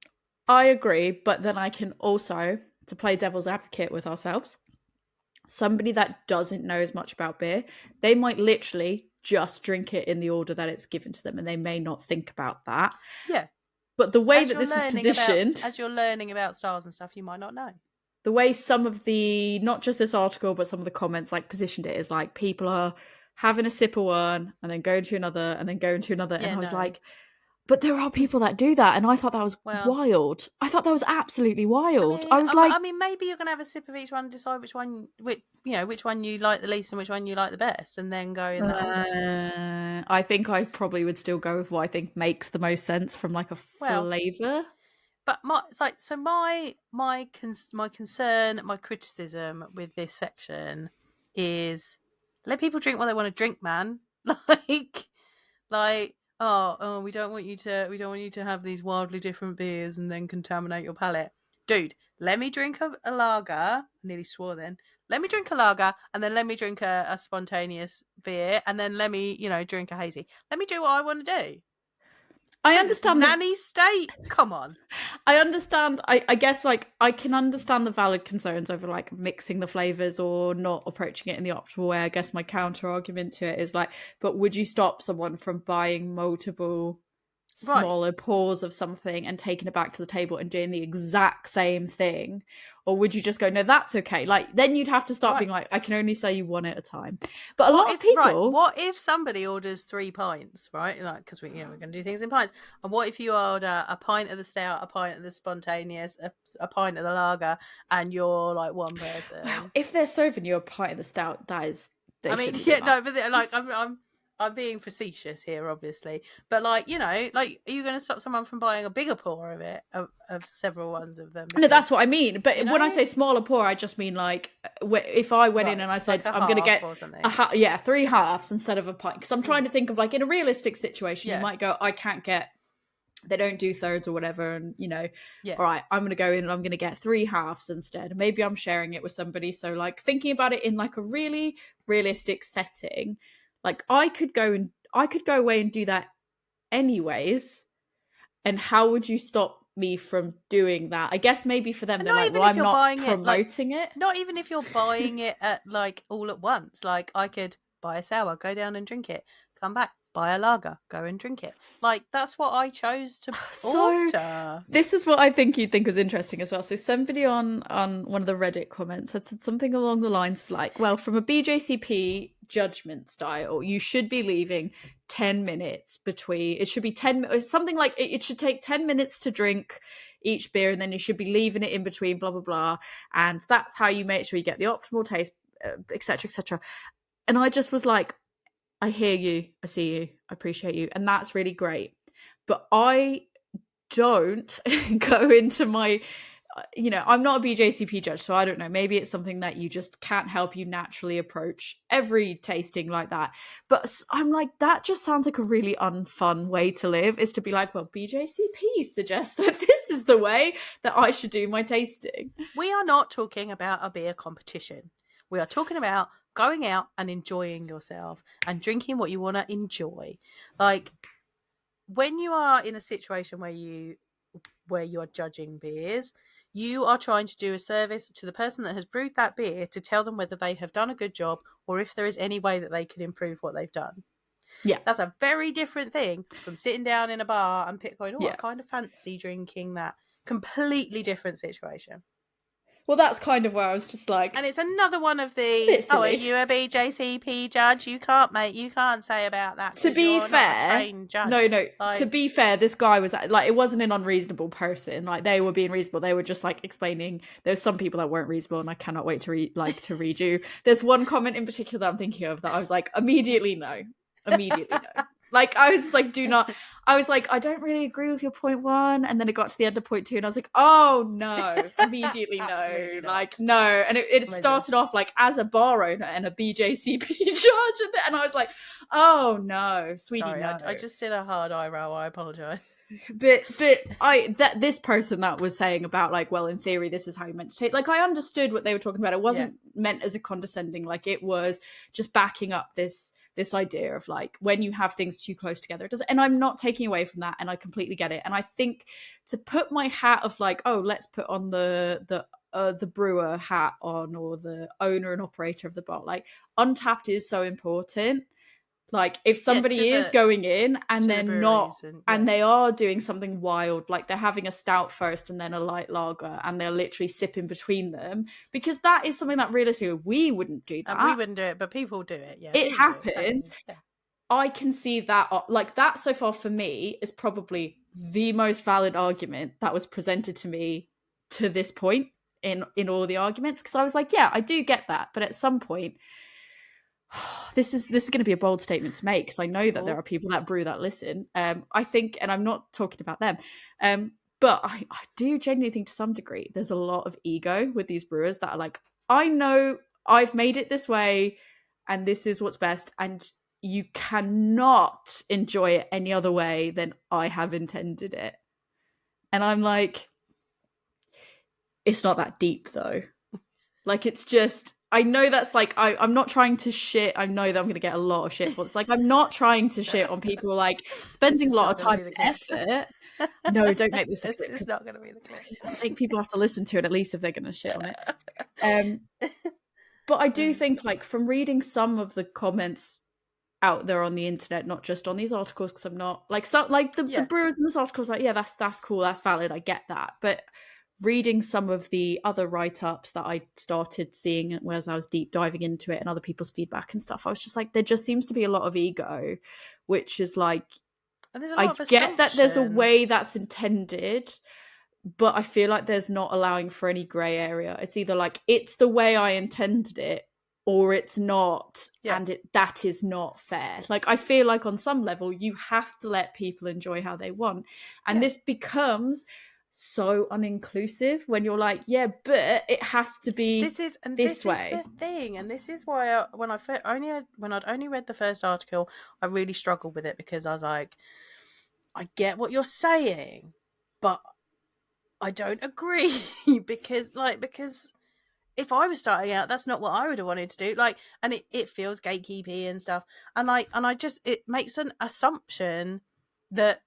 I agree, but then I can also, to play devil's advocate with ourselves, somebody that doesn't know as much about beer, they might literally just drink it in the order that it's given to them, and they may not think about that. Yeah. But the way that this is positioned, as you're learning about styles and stuff, you might not know. The way some of the, not just this article, but some of the comments like positioned it is like people are having a sip of one and then going to another and then going to another. And I was like, but there are people that do that. And I thought that was wild. I thought that was absolutely wild. I mean, maybe you're going to have a sip of each one and decide which one you like the least and which one you like the best, and then go in that order. I think I probably would still go with what I think makes the most sense from like a flavour. But my concern, my criticism with this section is let people drink what they want to drink, man. like we don't want you to have these wildly different beers and then contaminate your palate. Dude, let me drink a lager. I nearly swore then. Let me drink a lager, and then let me drink a spontaneous beer, and then let me, drink a hazy. Let me do what I want to do. I understand nanny state. Come on. I understand. I guess like I can understand the valid concerns over like mixing the flavors or not approaching it in the optimal way. I guess my counter argument to it is like, but would you stop someone from buying multiple smaller pours of something and taking it back to the table and doing the exact same thing? Or would you just go, no, that's okay? Like, then you'd have to start being like, I can only say you one at a time. But a lot of people... what if somebody orders 3 pints, right? Like, because we're going to do things in pints. And what if you order a pint of the stout, a pint of the spontaneous, a pint of the lager, and you're like one person? Well, if they're serving you a pint of the stout, that is... but like, I'm being facetious here, obviously, but like, are you going to stop someone from buying a bigger pour of it, of several ones of them? Because, no, that's what I mean. But when I say smaller pour, I just mean like if I went in and I said like I'm going to get 3 halves instead of a pint, because I'm trying to think of like in a realistic situation, you might go, I can't get. They don't do thirds or whatever, and all right, I'm going to go in and I'm going to get 3 halves instead. Maybe I'm sharing it with somebody. So like thinking about it in like a really realistic setting. Like I could go away and do that anyways. And how would you stop me from doing that? I guess maybe for them, they're like, well, I'm not promoting it. Not even if you're buying it at like all at once. Like I could buy a sour, go down and drink it, come back, buy a lager, go and drink it. Like that's what I chose to order. This is what I think you'd think was interesting as well. So somebody on one of the Reddit comments had said something along the lines of like, well, from a BJCP judgment style, you should be leaving 10 minutes between. It should be 10, something like it should take 10 minutes to drink each beer, and then you should be leaving it in between, blah blah blah, and that's how you make sure you get the optimal taste, etc etc. And I just was like, I hear you, I see you, I appreciate you, and that's really great, but I don't go into my I'm not a BJCP judge, so I don't know. Maybe it's something that you just can't help you naturally approach every tasting like that. But I'm like, that just sounds like a really unfun way to live, is to be like, well, BJCP suggests that this is the way that I should do my tasting. We are not talking about a beer competition. We are talking about going out and enjoying yourself and drinking what you want to enjoy. Like when you are in a situation where you are judging beers, you are trying to do a service to the person that has brewed that beer to tell them whether they have done a good job or if there is any way that they could improve what they've done. Yeah. That's a very different thing from sitting down in a bar and going, I kind of fancy drinking that. Completely different situation. Well, that's kind of where I was just like... And it's another one of these, are you a BJCP judge? You can't say about that. To be fair, no. To be fair, this guy was like, it wasn't an unreasonable person. Like they were being reasonable. They were just like explaining. There's some people that weren't reasonable, and I cannot wait to read you. There's one comment in particular that I'm thinking of that I was like, immediately no. Like, I was just like, do not. I was like, I don't really agree with your point one. And then it got to the end of point two, and I was like, oh no, immediately no. Absolutely not. Like, no. And it started off like as a bar owner and a BJCP judge. And I was like, oh no, sweetie, Sorry, no. I just did a hard eye roll. I apologise. But this person that was saying about like, well, in theory, this is how you meant to take. Like, I understood what they were talking about. It wasn't meant as a condescending. Like, it was just backing up this idea of like, when you have things too close together, it doesn't. And I'm not taking away from that, and I completely get it. And I think to put my hat of like, oh, let's put on the brewer hat on, or the owner and operator of the bar, like, Untapped is so important. Like, if somebody is going in and they're not, and they are doing something wild, like they're having a stout first and then a light lager, and they're literally sipping between them, because that is something that realistically we wouldn't do that. And we wouldn't do it, but people do it. Yeah, it happens. I can see that, like, that so far for me is probably the most valid argument that was presented to me to this point in all the arguments, because I was like, yeah, I do get that, but at some point, this is going to be a bold statement to make, because I know that there are people that brew that listen. I think, and I'm not talking about them, but I do genuinely think to some degree there's a lot of ego with these brewers that are like, I know I've made it this way and this is what's best, and you cannot enjoy it any other way than I have intended it. And I'm like, it's not that deep though. Like, it's just, I know that's like, I'm not trying to shit. I know that I'm going to get a lot of shit for this. Like, I'm not trying to shit on people like spending a lot of time and effort. No, don't make this the clip. It's not going to be the clip. I think people have to listen to it at least if they're going to shit on it. But I do think, like, from reading some of the comments out there on the internet, not just on these articles, because I'm not like, so like the brewers in this articles, like, yeah, that's cool, that's valid, I get that. But reading some of the other write-ups that I started seeing as I was deep diving into it, and other people's feedback and stuff, I was just like, there just seems to be a lot of ego, which is like, and there's a lot of get that there's a way that's intended, but I feel like there's not allowing for any grey area. It's either like, it's the way I intended it, or it's not, and that is not fair. Like, I feel like on some level you have to let people enjoy how they want, and this becomes so uninclusive when you're like, yeah, but it has to be this way. Is the thing, and this is why when I'd only read the first article, I really struggled with it, because I was like, I get what you're saying, but I don't agree because if I was starting out, that's not what I would have wanted to do. Like, and it feels gatekeepy and stuff. And I just, it makes an assumption that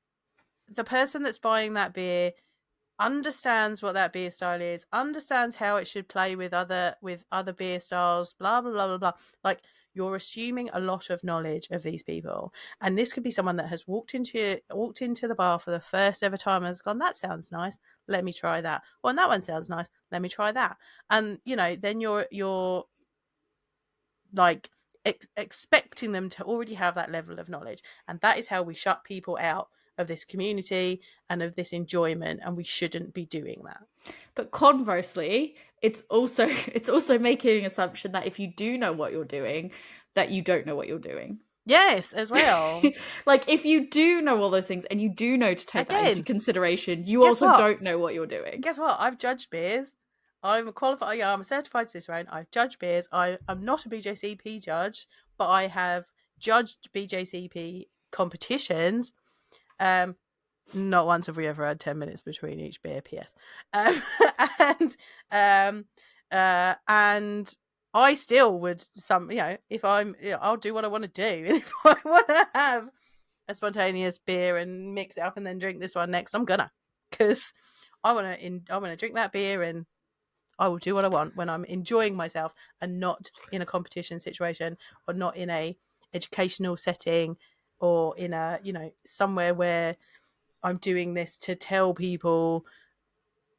the person that's buying that beer understands what that beer style is, understands how it should play with other beer styles, blah, blah, blah, blah, blah. Like, you're assuming a lot of knowledge of these people. And this could be someone that has walked into the bar for the first ever time and has gone, that sounds nice, let me try that. Well, and that one sounds nice, let me try that. And, you know, then you're like expecting them to already have that level of knowledge. And that is how we shut people out of this community and of this enjoyment, and we shouldn't be doing that. But conversely, it's also making an assumption that if you do know what you're doing, that you don't know what you're doing. Yes, as well. Like, if you do know all those things and you do know to take that into consideration, you also don't know what you're doing. Guess what? I've judged beers. I'm a certified Cicerone. I've judged beers. I'm not a BJCP judge, but I have judged BJCP competitions. Not once have we ever had 10 minutes between each beer, PS. And I still would, if I'm, I'll do what I want to do. And if I want to have a spontaneous beer and mix it up and then drink this one next, I'm gonna, because I want to drink that beer, and I will do what I want when I'm enjoying myself and not in a competition situation, or not in a educational setting, or in a, somewhere where I'm doing this to tell people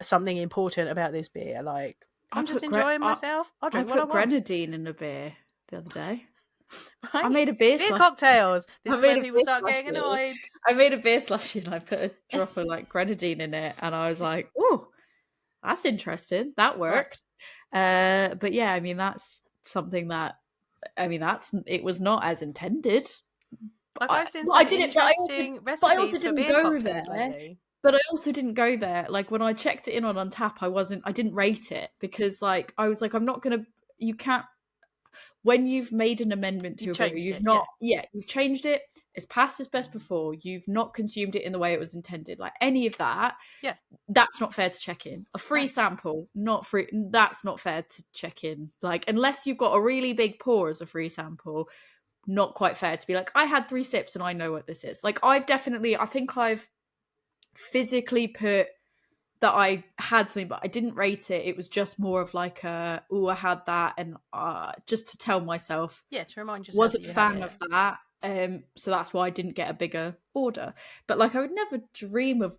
something important about this beer. Like, I'm just enjoying myself. I'll drink what I want. I put grenadine in a beer the other day. Right? I made a beer cocktails. This is where people start getting annoyed. I made a beer slushy and I put a drop of like grenadine in it, and I was like, oh, that's interesting. That worked. Right. But yeah, I mean, that's something that, it was not as intended. Like I've seen Well, I some didn't, interesting but I also recipes for didn't beer go cocktails there. lately. But I also didn't go there. Like when I checked it in on Untap, I didn't rate it because like I was like, I'm not gonna. You can't. When you've made an amendment to You've your brew, changed you've it, not. Yeah, you've changed it. It's past its best before. You've not consumed it in the way it was intended. Like any of that. Yeah. That's not fair to check in. A free No. sample, not free. That's not fair to check in. Like unless you've got a really big pour as a free sample, not quite fair to be like, I had 3 sips and I know what this is. Like I think I've physically put that I had something, but I didn't rate it. It was just more of like I had that, and just to tell myself, Yeah, to remind yourself wasn't that a you had fan it. of that. So that's why I didn't get a bigger order. But like, I would never dream of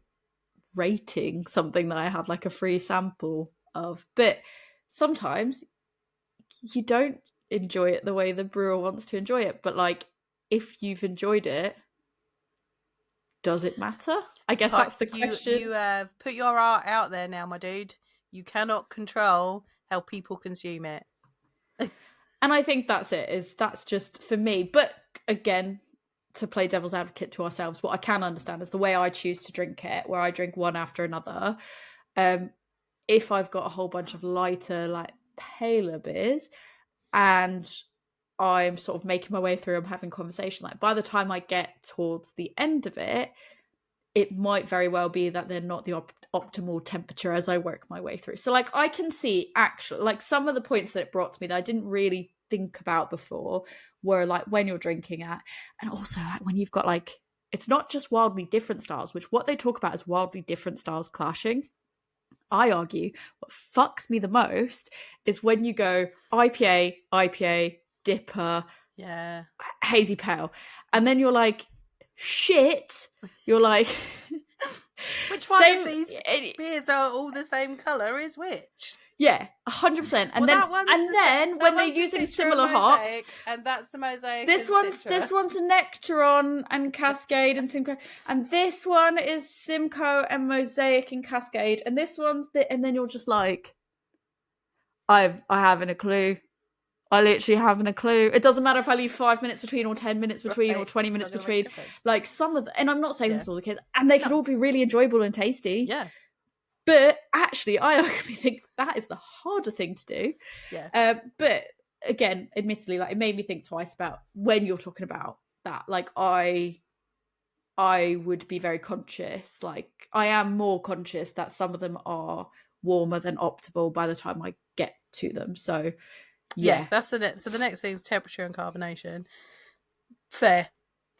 rating something that I had like a free sample of. But sometimes you don't enjoy it the way the brewer wants to enjoy it. But like, if you've enjoyed it, does it matter? I guess that's the question. You have put your art out there now, my dude. You cannot control how people consume it. And I think that's just for me. But again, to play devil's advocate to ourselves, what I can understand is the way I choose to drink it, where I drink one after another. If I've got a whole bunch of lighter, like paler beers, and I'm sort of making my way through, I'm having conversation, like by the time I get towards the end of it, it might very well be that they're not the optimal temperature as I work my way through. So like I can see actually like some of the points that it brought to me that I didn't really think about before were like when you're drinking at, and also like when you've got like, it's not just wildly different styles, which what they talk about is wildly different styles clashing. I argue what fucks me the most is when you go IPA, dipper, Yeah. hazy pale, and then you're like, shit. You're like, which one of these beers are all the same colour is which? Yeah, 100%. And then when they're using similar hops, and that's the mosaic. This one's a Nectaron and Cascade and Simcoe, and this one is Simcoe and Mosaic and Cascade, and this one's and then you're just like, I haven't a clue. I literally haven't a clue. It doesn't matter if I leave 5 minutes between or 10 minutes between or 20 minutes between. Like some of and I'm not saying this is all the case, and they could all be really enjoyable and tasty. Yeah. But actually, I arguably think that is the harder thing to do. Yeah. But again, admittedly, like it made me think twice about when you're talking about that. Like I would be very conscious. Like I am more conscious that some of them are warmer than optimal by the time I get to them. So yeah, that's the next. So the next thing is temperature and carbonation. Fair.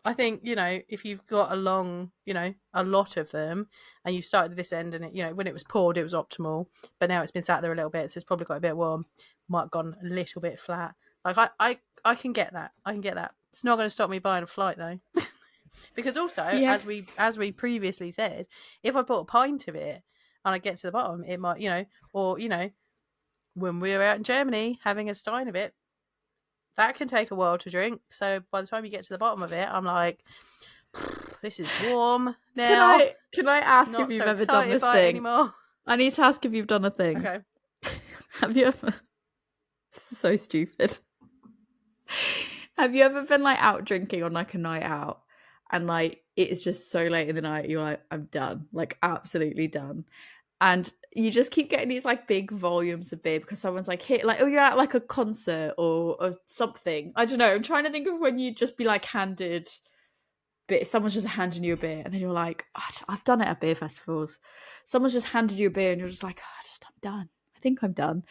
I think, if you've got a lot of them and you've started at this end and it, when it was poured, it was optimal, but now it's been sat there a little bit, so it's probably got a bit warm, might have gone a little bit flat. Like I can get that. It's not going to stop me buying a flight though. Because also, as we previously said, if I bought a pint of it and I get to the bottom, it might, when we were out in Germany having a stein of it, that can take a while to drink. So by the time you get to the bottom of it, I'm like, this is warm now. Can I ask if you've ever done this thing? Anymore. I need to ask if you've done a thing. Okay. Have you ever? This is so stupid. Have you ever been like out drinking on like a night out, and like it is just so late in the night, you're like, I'm done, like absolutely done, and you just keep getting these like big volumes of beer because someone's like, hey, like, oh, you're at like a concert or something. I don't know. I'm trying to think of when you just be like handed beer. Someone's just handing you a beer and then you're like, oh, I've done it at beer festivals. Someone's just handed you a beer and you're just like, I'm done. I think I'm done.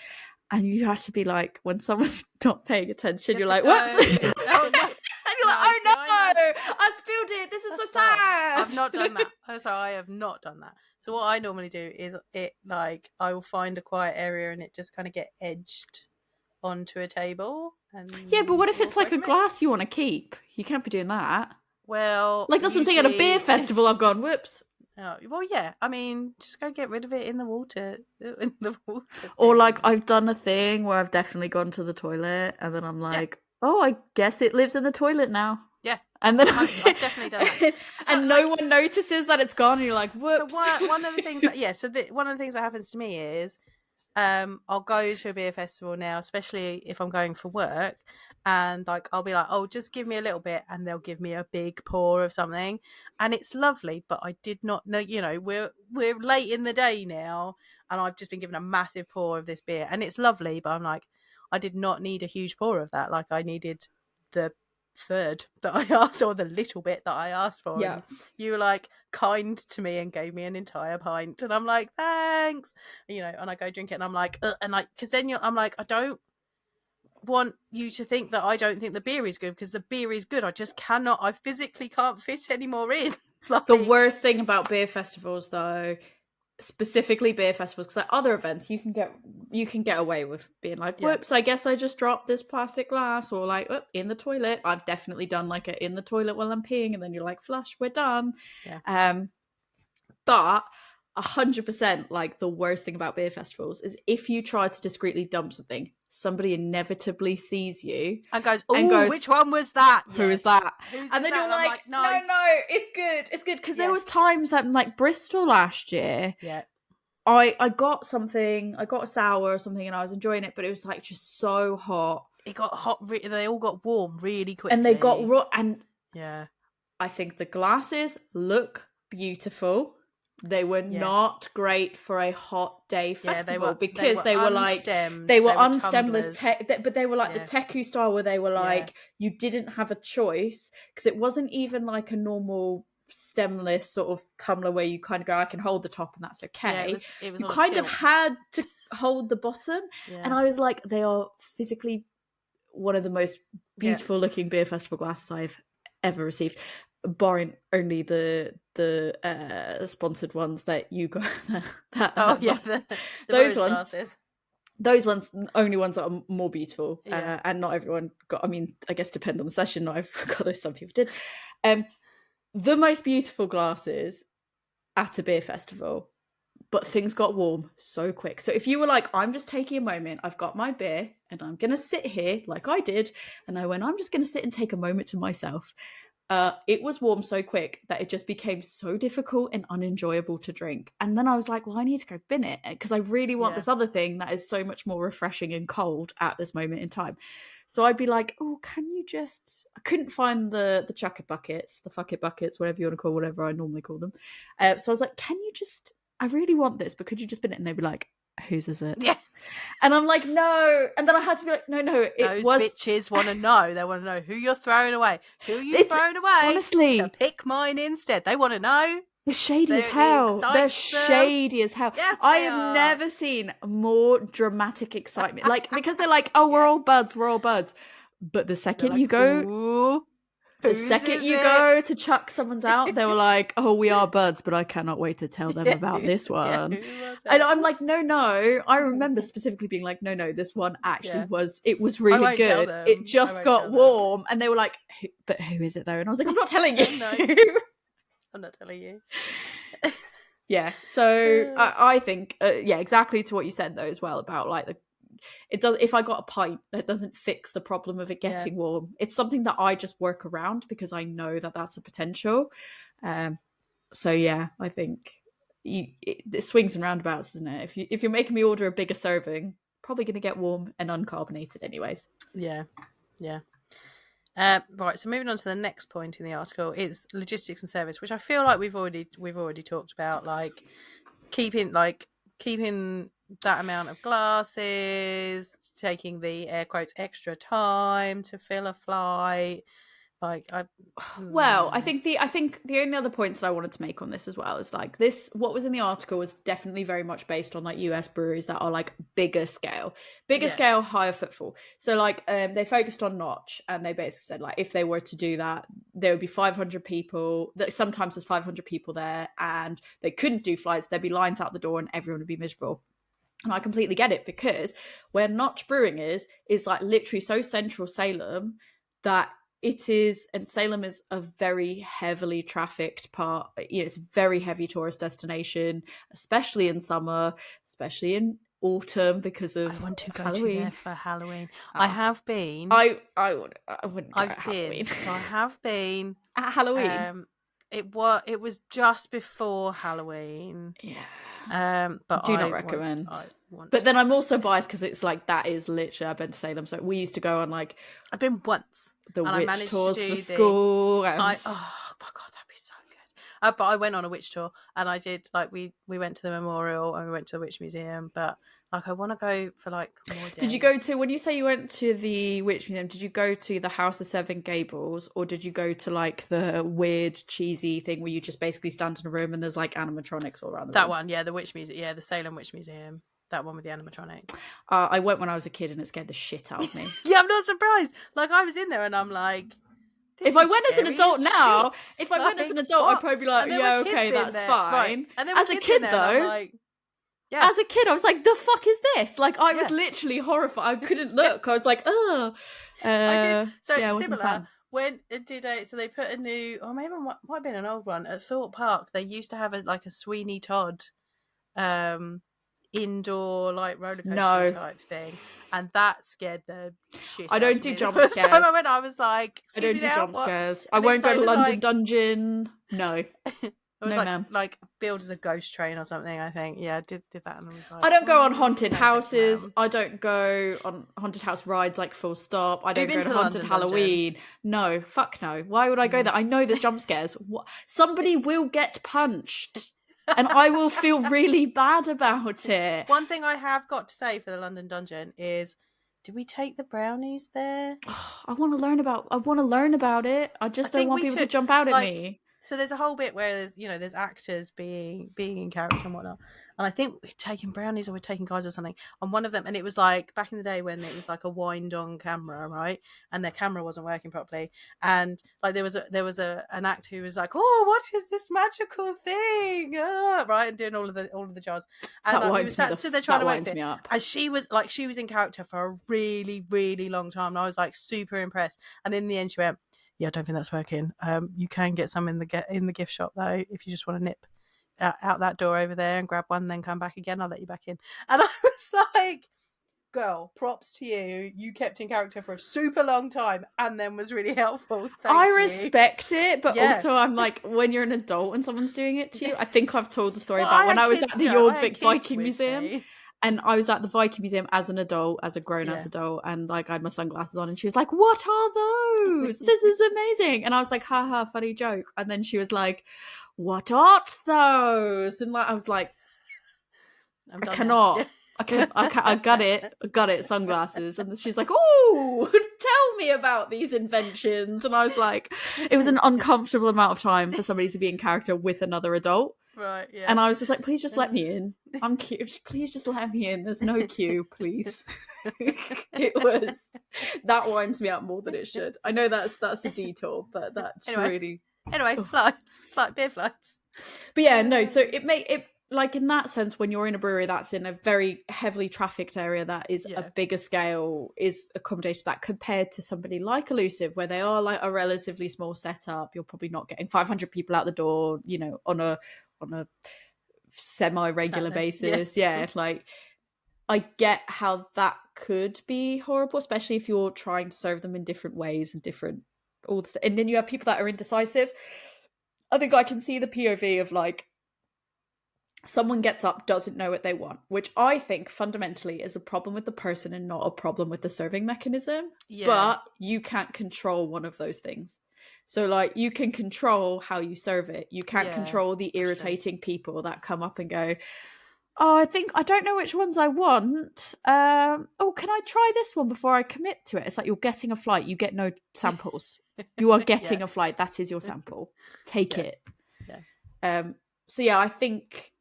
And you have to be like, when someone's not paying attention, you're like, whoops. Oh, no. And you're like, oh no, I spilled it. This is so sad. I've not done that. So I have not done that. So what I normally do is I will find a quiet area and it just kind of get edged onto a table. And yeah, but what if it's like a glass you want to keep? You can't be doing that. Well, like that's what I'm saying. At a beer festival, I've gone, whoops. Oh, well, yeah. I mean, just go get rid of it in the water. Or like I've done a thing where I've definitely gone to the toilet and then I'm like, oh, I guess it lives in the toilet now. Yeah. And then I've definitely done that. So, and no one notices that it's gone and you're like, whoops. So one of the things that, one of the things that happens to me is I'll go to a beer festival now, especially if I'm going for work, and like I'll be like, oh, just give me a little bit, and they'll give me a big pour of something, and it's lovely. But I did not know, we're late in the day now, and I've just been given a massive pour of this beer, and it's lovely. But I'm like, I did not need a huge pour of that. Like I needed the third that I asked, or the little bit that I asked for, Yeah. and you were like kind to me and gave me an entire pint, and I'm like, thanks, and I go drink it, and I'm like, and like, because then I'm like, I don't want you to think that I don't think the beer is good, because the beer is good. I just cannot, I physically can't fit any more in. Like, the worst thing about beer festivals, though, specifically beer festivals, because at other events you can get away with being like, whoops, I guess I just dropped this plastic glass, or like, oh, in the toilet. I've definitely done like a in the toilet while I'm peeing, and then you're like, flush, we're done. But 100%, like, the worst thing about beer festivals is if you try to discreetly dump something, somebody inevitably sees you and goes, oh, which one was that? Who is that? And then you're like, no, it's good. Because there was times at like Bristol last year. Yeah. I got something, I got a sour or something, and I was enjoying it, but it was like just so hot. It got hot. They all got warm really quickly, and they got raw. And yeah, I think the glasses look beautiful. They were not great for a hot day festival, because they were unstemless, but they were like the Teku style, where they were like, you didn't have a choice, because it wasn't even like a normal stemless sort of tumbler where you kind of go, I can hold the top and that's okay. It was you kind of had to hold the bottom, and I was like, they are physically one of the most beautiful looking beer festival glasses I've ever received, barring only the sponsored ones that you got. Those ones glasses. Those ones, only ones that are more beautiful, and not everyone got. I mean, I guess depend on the session. Not everyone got those. Some people did. The most beautiful glasses at a beer festival, but things got warm so quick. So if you were like, I'm just taking a moment, I've got my beer and I'm going to sit here like I did, and I went, I'm just going to sit and take a moment to myself. It was warm so quick that it just became so difficult and unenjoyable to drink. And then I was like, well, I need to go bin it, because I really want this other thing that is so much more refreshing and cold at this moment in time. So I'd be like, oh, can you just... I couldn't find the chucket buckets, the fuck it buckets, whatever you want to call, whatever I normally call them. So I was like, can you just... I really want this, but could you just bin it? And they'd be like, whose is it? Yeah. And I'm like, no. And then I had to be like, no, those bitches want to know. They want to know who you're throwing away. Who you throwing away? Honestly, to pick mine instead. They want to know. They're shady as hell. They're shady as hell. Yes, I have never seen more dramatic excitement. Like, because they're like, oh, we're all buds. But the second you go... Ooh. The second you go to chuck someone's out, they were like, oh, we are buds, but I cannot wait to tell them about this one. And I'm like, no. I remember specifically being like, no, this one actually was really good. It just got warm. And they were like, but who is it though? And I was like, I'm not telling you. No. I'm not telling you. Yeah. So I think, exactly to what you said though as well about like it does. If I got a pint, that doesn't fix the problem of it getting warm. It's something that I just work around because I know that that's a potential. So yeah, I think it swings and roundabouts, isn't it? If you're making me order a bigger serving, probably going to get warm and uncarbonated anyways. Yeah. Right. So moving on to the next point in the article is logistics and service, which I feel like we've already talked about, like keeping that amount of glasses, taking the air quotes extra time to fill a flight. I think the only other points that I wanted to make on this as well is like this, what was in the article was definitely very much based on like US breweries that are like bigger scale, higher footfall. So like they focused on Notch, and they basically said like if they were to do that, there would be 500 people. That sometimes there's 500 people there, and they couldn't do flights. There'd be lines out the door, and everyone would be miserable. And I completely get it, because where Notch Brewing is like literally so central Salem that it is, and Salem is a very heavily trafficked part. It's a very heavy tourist destination, especially in summer, especially in autumn, because of I want to go Halloween. To there for Halloween. I have been. I wouldn't go at Halloween. I have been at Halloween. It was just before Halloween. Yeah. But Do not recommend. I want But to. then I'm also biased because it's like that is literally I've been to Salem, so we used to go on like I've been once, the and I witch managed to tours for do school. And oh my god, that'd be so good. But I went on a witch tour, and I did like we went to the memorial and we went to the witch museum. But like I want to go for like more days. Did you go to, when you say you went to the witch museum, did you go to the House of Seven Gables, or did you go to like the weird cheesy thing where you just basically stand in a room and there's like animatronics all around the that room? one? Yeah, the witch museum. Yeah, the Salem Witch Museum. That one with the animatronics. I went when I was a kid and it scared the shit out of me. Yeah, I'm not surprised. Like I was in there and I'm like, if I went as an adult now, shit. if I went as an adult, I'd probably be like, yeah, okay, that's fine. Right. And there as a kid, though, like, yeah. As a kid, I was like, the fuck is this? Like, I was literally horrified. I couldn't look. I was like, oh. I did. So yeah, similar. When it did so they put a new, or maybe it might have been an old one at Thorpe Park. They used to have a Sweeney Todd indoor like roller coaster type thing, and that scared the shit I out don't of do me. jump The first scares. time I went, I was like, I don't do jump scares. I And won't go to London like, Dungeon. No. It was no, like, ma'am. like build as a ghost train or something, I think. Yeah, I did that, and I was like, I don't go on haunted no, houses. I don't go on haunted house rides, like full stop. I don't go to haunted Halloween. No, fuck no. Why would I go there? I know there's jump scares. Somebody will get punched. And I will feel really bad about it. One thing I have got to say for the London Dungeon is, did we take the brownies there? I want to learn about it. I just don't want people to jump out at me. So there's a whole bit where there's actors being in character and whatnot. And I think we're taking brownies or we're taking guys or something on one of them. And it was like back in the day when it was like a wind on camera, right? And their camera wasn't working properly. And like there was an actor who was like, oh, what is this magical thing? Right. And doing all of the jars. And we were sat to there trying to work it. And she was in character for a really, really long time. And I was like super impressed. And in the end she went, yeah, I don't think that's working. You can get some in the gift shop though, if you just want to nip out that door over there and grab one, then come back again. I'll let you back in. And I was like, girl, props to you. You kept in character for a super long time and then was really helpful. I respect it, but also I'm like, when you're an adult and someone's doing it to you, I think I've told the story about when I was at the York Viking Museum. And I was at the Viking Museum as an adult, as a grown-ass adult, and like I had my sunglasses on, and she was like, "What are those? This is amazing!" And I was like, "Haha, funny joke." And then she was like, "What art those?" And like I was like, "I cannot. I got it. Sunglasses." And she's like, "Oh, tell me about these inventions." And I was like, it was an uncomfortable amount of time for somebody to be in character with another adult. Right, yeah. And I was just like, please just let me in. I'm cute. Please just let me in. There's no queue, please. That winds me up more than it should. I know that's a detour, but that's really... Anyway, beer flights. But yeah, no, so it like in that sense, when you're in a brewery that's in a very heavily trafficked area that is a bigger scale, is accommodation that compared to somebody like Elusive, where they are like a relatively small setup, you're probably not getting 500 people out the door, on a semi-regular basis. Like I get how that could be horrible, especially if you're trying to serve them in different ways and and then you have people that are indecisive. I think I can see the POV of like someone gets up, doesn't know what they want, which I think fundamentally is a problem with the person and not a problem with the serving mechanism. But you can't control one of those things. So like you can control how you serve it. You can't control the irritating people that come up and go, "Oh, I don't know which ones I want. Oh, can I try this one before I commit to it?" It's like you're getting a flight. You get no samples. You are getting a flight. That is your sample. Take it. So yeah, I think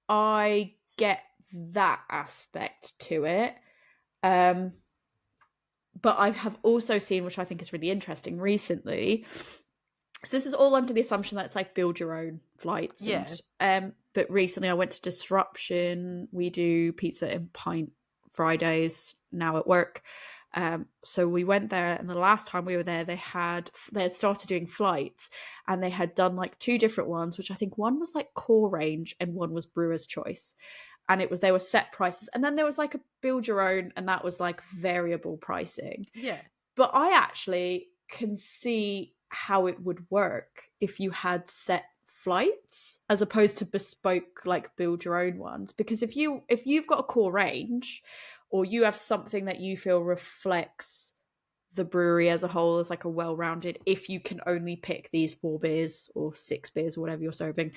I get that aspect to it. But I have also seen, which I think is really interesting recently, so this is all under the assumption that it's like build your own flights. But recently I went to Disruption. We do pizza and pint Fridays now at work. So we went there, and the last time we were there, they had started doing flights, and they had done like two different ones, which I think one was like core range and one was brewer's choice. And they were set prices. And then there was like a build your own, and that was like variable pricing. Yeah. But I actually can see how it would work if you had set flights as opposed to bespoke, like build your own ones. Because if you've got a core range, or you have something that you feel reflects the brewery as a whole as like a well-rounded, if you can only pick these 4 beers or 6 beers or whatever you're serving,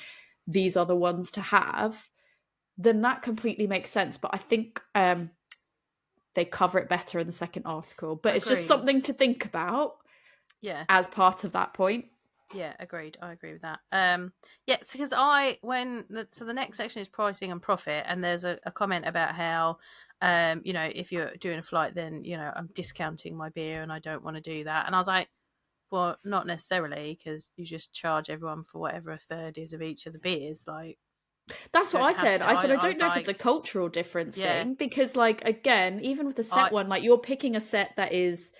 these are the ones to have, then that completely makes sense. But I think they cover it better in the second article. But it's just something to think about as part of that point. Yeah, agreed. I agree with that. Because the next section is pricing and profit, and there's a comment about how, if you're doing a flight, then, I'm discounting my beer and I don't want to do that. And I was like, well, not necessarily, because you just charge everyone for whatever a third is of each of the beers. Like, that's what I said. I said, I don't know if it's a cultural difference thing, because, like, again, even with the set one, like, you're picking a set that is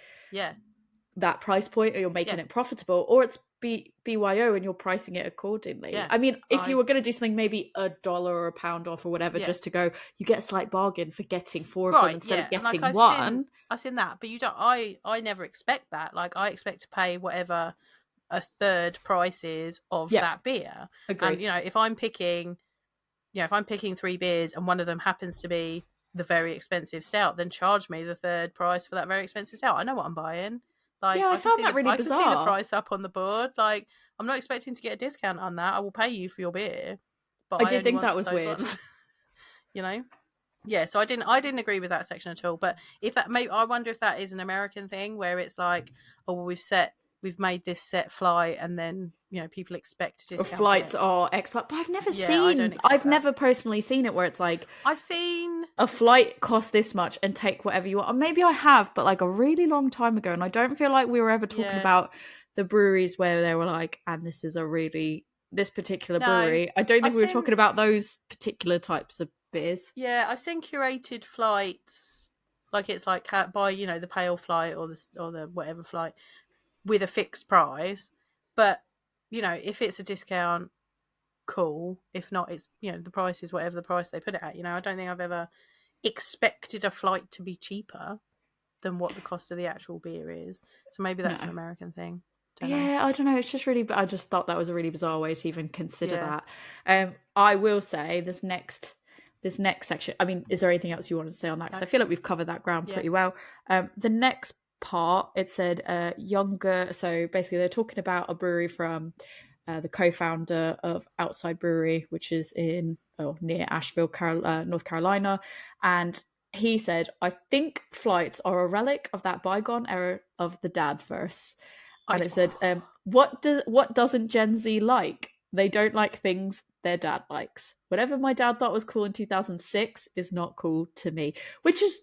that price point, or you're making it profitable, or it's BYO and you're pricing it accordingly. I mean, if you were going to do something maybe $1 or £1 off or whatever, just to go, you get a slight bargain for getting 4 of them instead of getting one. I've seen that, but you don't. I never expect that. Like, I expect to pay whatever a third price is of that beer. Agreed. And if I'm picking 3 beers and one of them happens to be the very expensive stout, then charge me the third price for that very expensive stout. I know what I'm buying. Like, I found that really bizarre. I can see the price up on the board. Like, I'm not expecting to get a discount on that. I will pay you for your beer. But I did think that was weird. Yeah, so I didn't agree with that section at all. But I wonder if that is an American thing, where it's like, oh, well, we've made this set fly, and then people expect to discount flights are expert. But I've never personally seen it where it's like, I've seen a flight costs this much and take whatever you want. Or maybe I have, but like a really long time ago, and I don't feel like we were ever talking about the breweries where they were like, and this is this particular brewery. I don't think we were talking about those particular types of beers. Yeah, I've seen curated flights, like it's like buy the pale flight or the whatever flight with a fixed price. But if it's a discount, cool. If not, it's the price is whatever the price they put it at. I don't think I've ever expected a flight to be cheaper than what the cost of the actual beer is. So maybe that's an American thing. I don't know. It's just really. I just thought that was a really bizarre way to even consider that. I will say this next section. I mean, is there anything else you want to say on that? Because I feel like we've covered that ground pretty well. The next part, it said younger. So basically, they're talking about a brewery from the co-founder of Outside Brewery, which is near Asheville, North Carolina, and he said, "I think flights are a relic of that bygone era of the dad verse." And it said, what doesn't Gen Z like? They don't like things their dad likes. Whatever my dad thought was cool in 2006 is not cool to me. Which is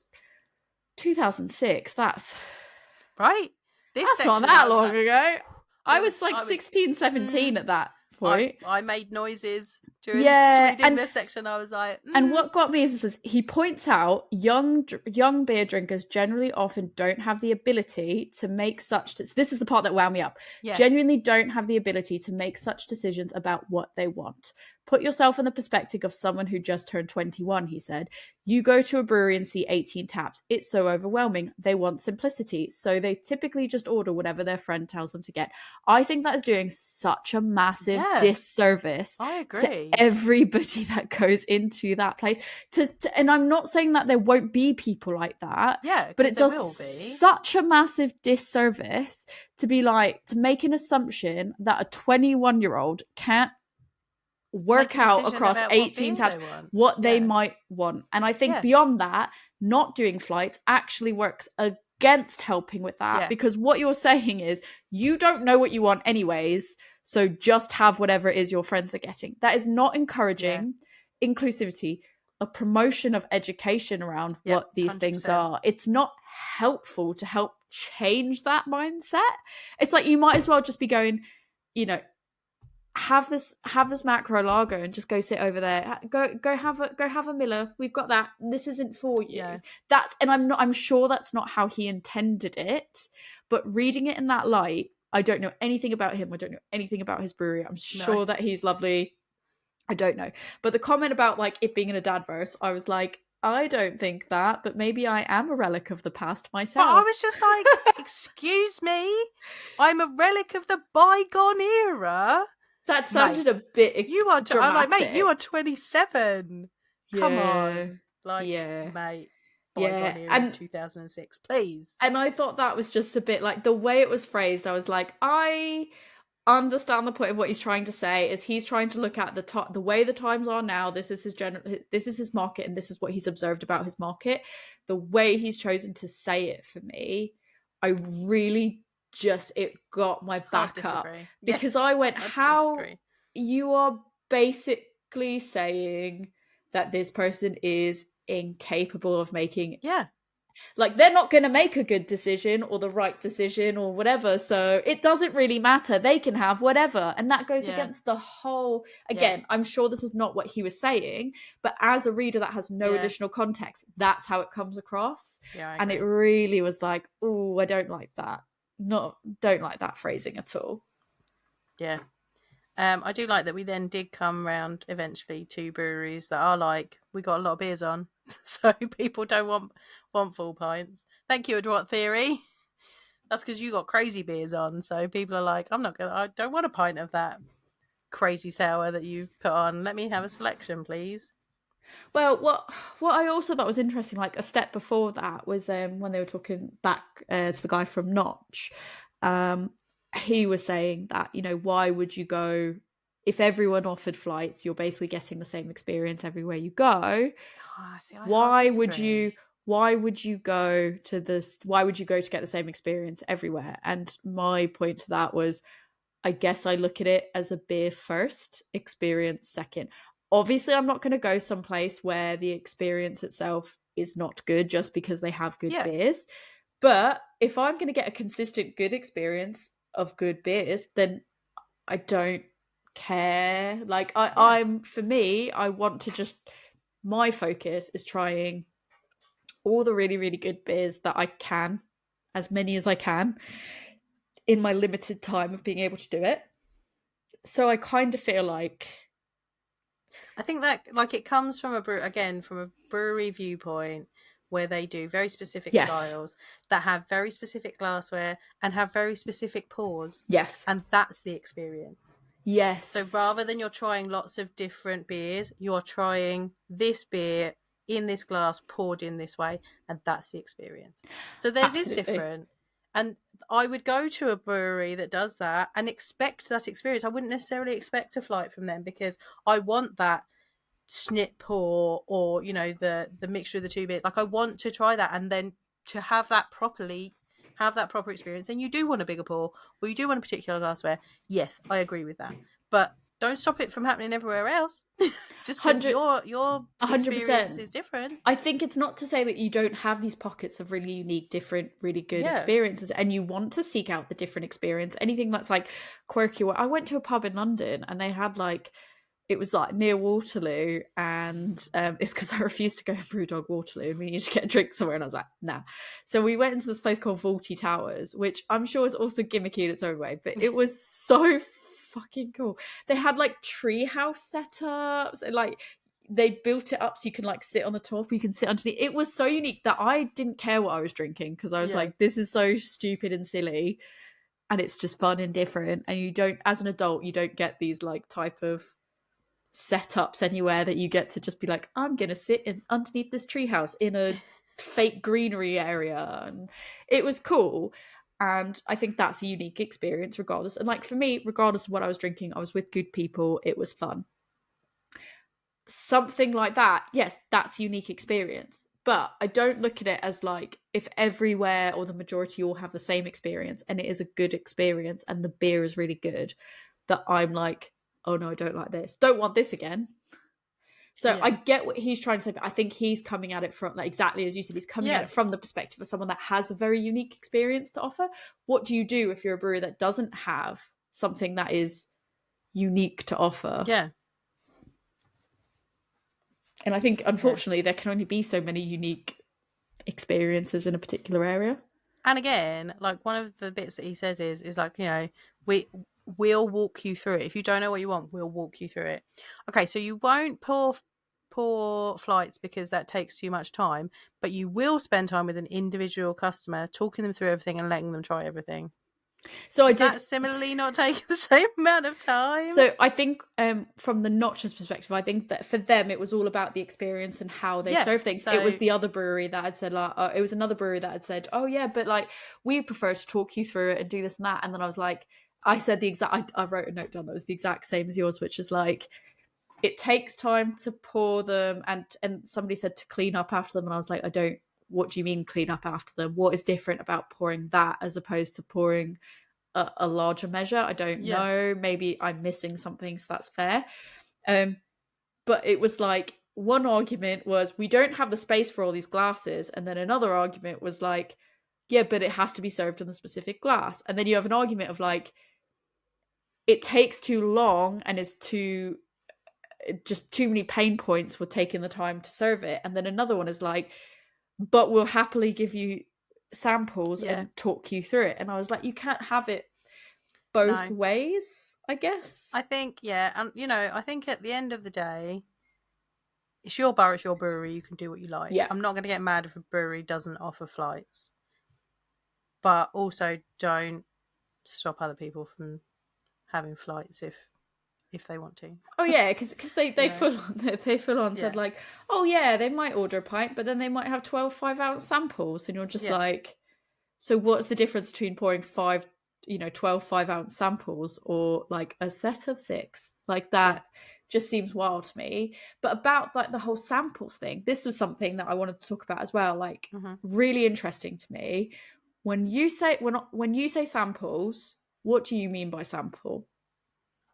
2006. That's right. That's not that long ago. I was like 16, 17 at that point. I made noises during reading this section. I was like, And what got me is he points out young beer drinkers generally often don't have the ability to make such. This is the part that wound me up. Genuinely don't have the ability to make such decisions about what they want. Put yourself in the perspective of someone who just turned 21, he said. You go to a brewery and see 18 taps. It's so overwhelming. They want simplicity. So they typically just order whatever their friend tells them to get. I think that is doing such a massive disservice to everybody that goes into that place. And I'm not saying that there won't be people like that. Yeah, but it does such a massive disservice to make an assumption that a 21-year-old can't work out across 18 taps what they might want. And I think beyond that, not doing flights actually works against helping with that, because what you're saying is you don't know what you want anyways, so just have whatever it is your friends are getting. That is not encouraging inclusivity, a promotion of education around what these 100%. Things are. It's not helpful to help change that mindset. It's like you might as well just be going, have this macro lager and just go sit over there. Go have a Miller. We've got that. This isn't for you. And I'm sure that's not how he intended it. But reading it in that light, I don't know anything about him. I don't know anything about his brewery. I'm sure that he's lovely. I don't know. But the comment about like it being in a dad verse, I was like, I don't think that, but maybe I am a relic of the past myself. But I was just like, excuse me, I'm a relic of the bygone era. That Mate, sounded a bit you are. I'm like, mate, you are dramatic. 27. Come Yeah, on, like, yeah, mate, bygone yeah. era 2006, please. And I thought that was just a bit like the way it was phrased. I was like, I understand the point of what he's trying to say. Is he's trying to look at the way the times are now. This is this is his market, and this is what he's observed about his market. The way he's chosen to say it for me, I really just it got my Hard back up disagree. Yeah, because I went, hard how disagree. you are basically saying that this person is incapable of making, Yeah, like, they're not going to make a good decision or the right decision or whatever, so it doesn't really matter, they can have whatever. And that goes yeah, against the whole, yeah, again, I'm sure this is not what he was saying, but as a reader that has no yeah, additional context, that's how it comes across. yeah. I And it agree. really was like, oh, I don't like that, not don't like that phrasing at all. Yeah. I do like that we then did come round eventually to breweries that are like, we got a lot of beers on, so people don't want full pints. Thank you, Adwat Theory. That's because you got crazy beers on, so people are like, I don't want a pint of that crazy sour that you've put on. Let me have a selection, please. Well, what I also thought was interesting, like a step before that, was when they were talking back to the guy from Notch. Um, he was saying that, why would you go if everyone offered flights? You're basically getting the same experience everywhere you go. Oh, see, I hard Why would you? disagree. Why would you go to this? Why would you go to get the same experience everywhere? And my point to that was, I guess I look at it as a beer first, experience second. Obviously, I'm not going to go someplace where the experience itself is not good just because they have good Yeah, beers. But if I'm going to get a consistent good experience of good beers, then I don't care. Like yeah. I'm for me, I want to just, my focus is trying all the really, really good beers that I can, as many as I can, in my limited time of being able to do it. So I kind of feel like, I think that like it comes from from a brewery viewpoint where they do very specific yes, styles that have very specific glassware and have very specific pours, yes, and that's the experience. So rather than you're yes, trying lots of different beers, you're trying this beer in this glass poured in this way, and that's the experience. So theirs is absolutely. different. And I would go to a brewery that does that and expect that experience. I wouldn't necessarily expect a flight from them because I want that snip or the mixture of the two bit. Like I want to try that, and then to have that proper experience. And you do want a bigger pour, or you do want a particular glassware. Yes, I agree with that, but don't stop it from happening everywhere else just because 100, your experience 100%. is different. I think it's not to say that you don't have these pockets of really unique, different, really good Yeah, experiences, and you want to seek out the different experience. Anything that's like quirky. I went to a pub in London, and they had like, it was like near Waterloo, and it's because I refused to go to Brewdog Waterloo, and we needed to get a drink somewhere, and I was like, nah. So we went into this place called Vaulty Towers, which I'm sure is also gimmicky in its own way, but it was so fucking cool. They had like treehouse setups, and like they built it up so you can like sit on the top, you can sit underneath. It was so unique that I didn't care what I was drinking because I was yeah, like, this is so stupid and silly, and it's just fun and different. And you don't, as an adult, you don't get these like type of setups anywhere that you get to just be like, I'm gonna sit in underneath this treehouse in a fake greenery area. And it was cool. And I think that's a unique experience regardless. And like for me, regardless of what I was drinking, I was with good people, it was fun. Something like that, yes, that's a unique experience. But I don't look at it as like, if everywhere or the majority all have the same experience and it is a good experience and the beer is really good, that I'm like, oh no, I don't like this, don't want this again. So I yeah, get what he's trying to say, but I think he's coming at it from, like, exactly as you said, he's coming at yeah, it from the perspective of someone that has a very unique experience to offer. What do you do if you're a brewer that doesn't have something that is unique to offer? yeah, And I think, yeah. unfortunately, there can only be so many unique experiences in a particular area. And again, like one of the bits that he says is like, we we'll walk you through it. If you don't know what you want, we'll walk you through it. Okay, so you won't pour flights because that takes too much time, but you will spend time with an individual customer, talking them through everything and letting them try everything. So I Does did. that similarly not take the same amount of time? So I think from the notchers perspective, I think that for them it was all about the experience and how they serve things. It was the other brewery that had said like, it was another brewery that had said, oh yeah, but like we prefer to talk you through it and do this and that. And then I was like, I said the exact, I wrote a note down that was the exact same as yours, which is like, it takes time to pour them, and somebody said to clean up after them, and I was like, what do you mean clean up after them? What is different about pouring that as opposed to pouring a larger measure? I don't know. Maybe I'm missing something, so that's fair. But it was like, one argument was we don't have the space for all these glasses, and then another argument was like, yeah, but it has to be served in the specific glass. And then you have an argument of like, it takes too long and is too many pain points for taking the time to serve it. And then another one is like, but we'll happily give you samples and talk you through it. And I was like, you can't have it both ways, I guess. I think, and I think at the end of the day, it's your bar, it's your brewery, you can do what you like. Yeah. I'm not going to get mad if a brewery doesn't offer flights, but also don't stop other people from having flights if they want to. Oh yeah, because they full on said like, oh yeah, they might order a pint, but then they might have 12 5-ounce samples, and you're just like, so what's the difference between pouring 12 5-ounce samples or like a set of 6? Like that just seems wild to me. But about like the whole samples thing, this was something that I wanted to talk about as well. Like really interesting to me. When you say samples, what do you mean by sample?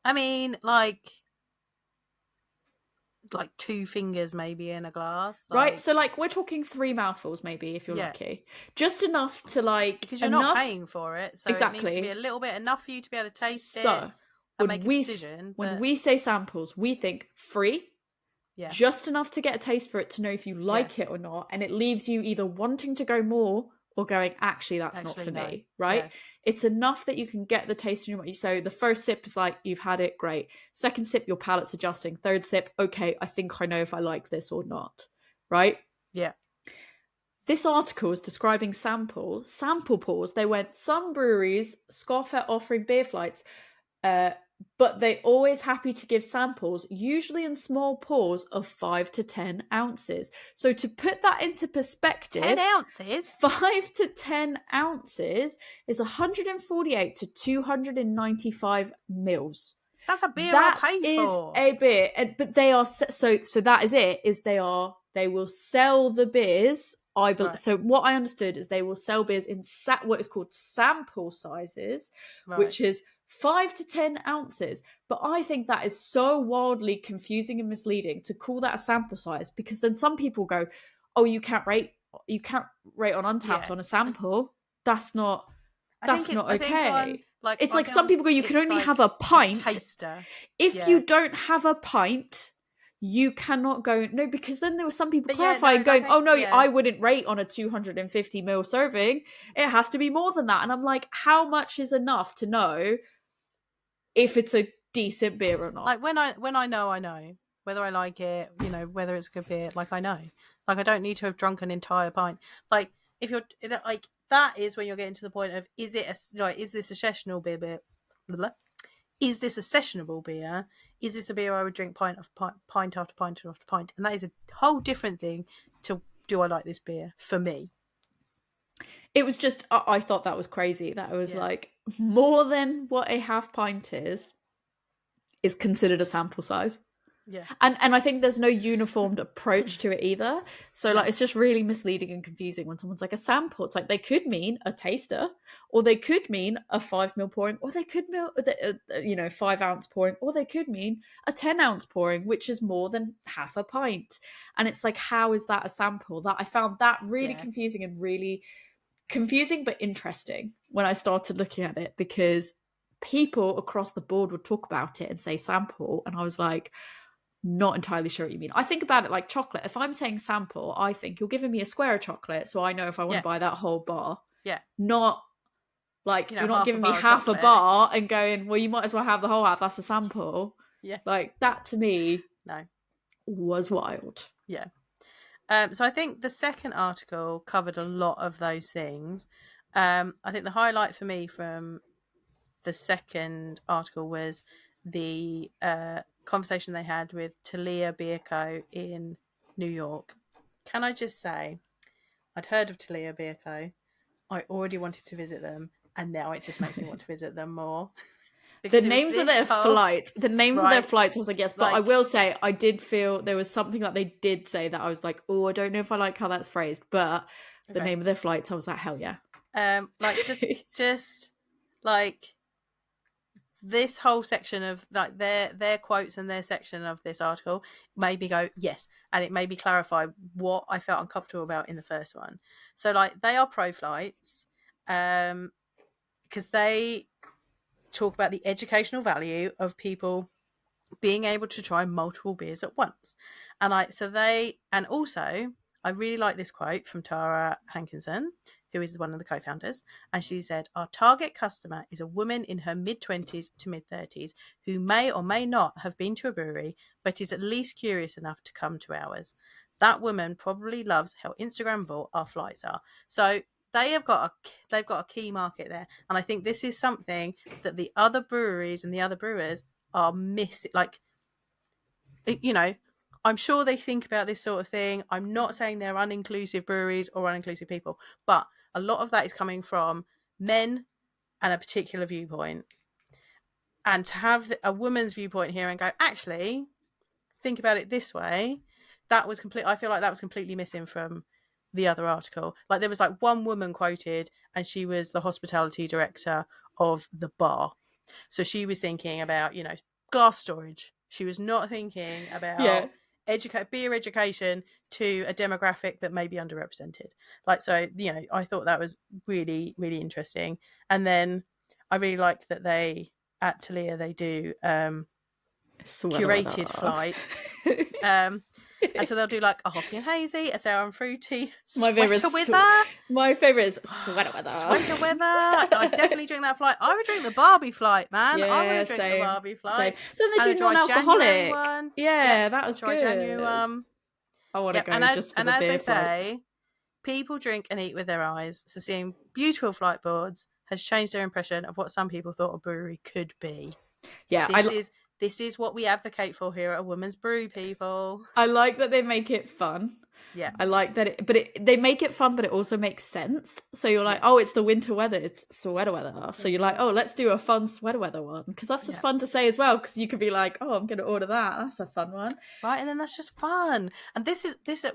I mean, like 2 fingers maybe in a glass, right? So like we're talking 3 mouthfuls maybe if you're lucky, just enough to like, because you're not paying for it, so exactly, it needs to be a little bit enough for you to be able to taste it and make a decision. When we say samples, we think free, just enough to get a taste for it to know if you like it or not, and it leaves you either wanting to go more or going, actually that's not for me, right? It's enough that you can get the taste in your mouth. So the first sip is like, you've had it, great. Second sip, your palate's adjusting. Third sip, okay, I think I know if I like this or not, right? Yeah. This article is describing sample pours. They went, some breweries scoff at offering beer flights, but they always happy to give samples, usually in small pours of 5 to 10 ounces. So to put that into perspective, 10 ounces? 5 to 10 ounces is 148 to 295 mils. That's a beer I'll pay for. That is a beer. But they are, so that is it, is they will sell the beers. So what I understood is they will sell beers in what is called sample sizes, which is 5 to 10 ounces. But I think that is so wildly confusing and misleading to call that a sample size, because then some people go, oh, you can't rate on Untapped on a sample. That's not okay. It's like some people go, you can only have a pint. Taster. If you don't have a pint, you cannot go, no, because then there were some people clarifying going, I wouldn't rate on a 250 ml serving. It has to be more than that. And I'm like, how much is enough to know if it's a decent beer or not? Like when I know whether I like it, whether it's a good beer, like I know. Like I don't need to have drunk an entire pint. Like if you're like, that is when you're getting to the point of, is this a sessionable beer? Blah, blah. Is this a sessionable beer? Is this a beer I would drink pint after pint after pint after pint? And that is a whole different thing to, do I like this beer for me? It was just, I thought that was crazy. That was like, more than what a half pint is considered a sample size. Yeah. And I think there's no uniformed approach to it either. So like, it's just really misleading and confusing when someone's like a sample. It's like, they could mean a taster, or they could mean a 5 ml pouring, or they could mean 5 ounce pouring, or they could mean a 10 ounce pouring, which is more than half a pint. And it's like, how is that a sample? That I found that really confusing, and really confusing but interesting when I started looking at it, because people across the board would talk about it and say sample, and I was like, not entirely sure what you mean. I think about it like chocolate. If I'm saying sample, I think you're giving me a square of chocolate, so I know if I want to buy that whole bar. Yeah. Not like, you're not giving me half a bar and going, well, you might as well have the whole half. That's a sample. Yeah. Like that to me was wild. Yeah. So I think the second article covered a lot of those things. I think the highlight for me from the second article was the conversation they had with Talea Beer Co in New York. Can I just say, I'd heard of Talea Beer Co. I already wanted to visit them, and now it just makes me want to visit them more. The Because it was names of this their whole flights. The names of their right, flights. I was like, yes, but I like will say I did feel there was something that they did say that I was like, oh, I don't know if I like how that's phrased, but the okay, name of their flights, I was like, hell yeah. like just like this whole section of like their quotes and their section of this article made me go yes, and it made me clarify what I felt uncomfortable about in the first one. So like they are pro flights, because they talk about the educational value of people being able to try multiple beers at once. And also I really like this quote from Tara Hankinson, who is one of the co-founders, and she said, our target customer is a woman in her mid-20s to mid-30s who may or may not have been to a brewery but is at least curious enough to come to ours. That woman probably loves how Instagrammable our flights are. So they've got a key market there, and I think this is something that the other breweries and the other brewers are missing. Like, I'm sure they think about this sort of thing. I'm not saying they're uninclusive breweries or uninclusive people, but a lot of that is coming from men and a particular viewpoint. And to have a woman's viewpoint here and go, actually, think about it this way, I feel like that was completely missing from the other article. Like there was like one woman quoted, and she was the hospitality director of the bar. So she was thinking about, glass storage. She was not thinking Yeah. about beer education to a demographic that may be underrepresented. Like, so, I thought that was really, really interesting. And then I really like that at Talea, they do Sweater curated weather. flights. And so they'll do like a hoppy and hazy, a sour and fruity, My favorite is sweater weather. Sweater weather. I definitely drink that flight. I would drink the Barbie flight, man. I Yeah, would drink the same. Barbie flight. Then they And a do dry January non-alcoholic. one. Yeah, that A was dry January good. one. I want to Yep. go just for the As they beer flights. say, people drink and eat with their eyes. So seeing beautiful flight boards has changed their impression of what some people thought a brewery could be. Yeah, This is what we advocate for here at A Woman's Brew, people. I like that they make it fun. Yeah. I like that, they make it fun, but it also makes sense. So you're like, Yes. oh, it's the winter weather, it's sweater weather. So you're like, oh, let's do a fun sweater weather one, because that's just fun to say as well. Because you could be like, oh, I'm going to order that. That's a fun one, right? And then that's just fun. And this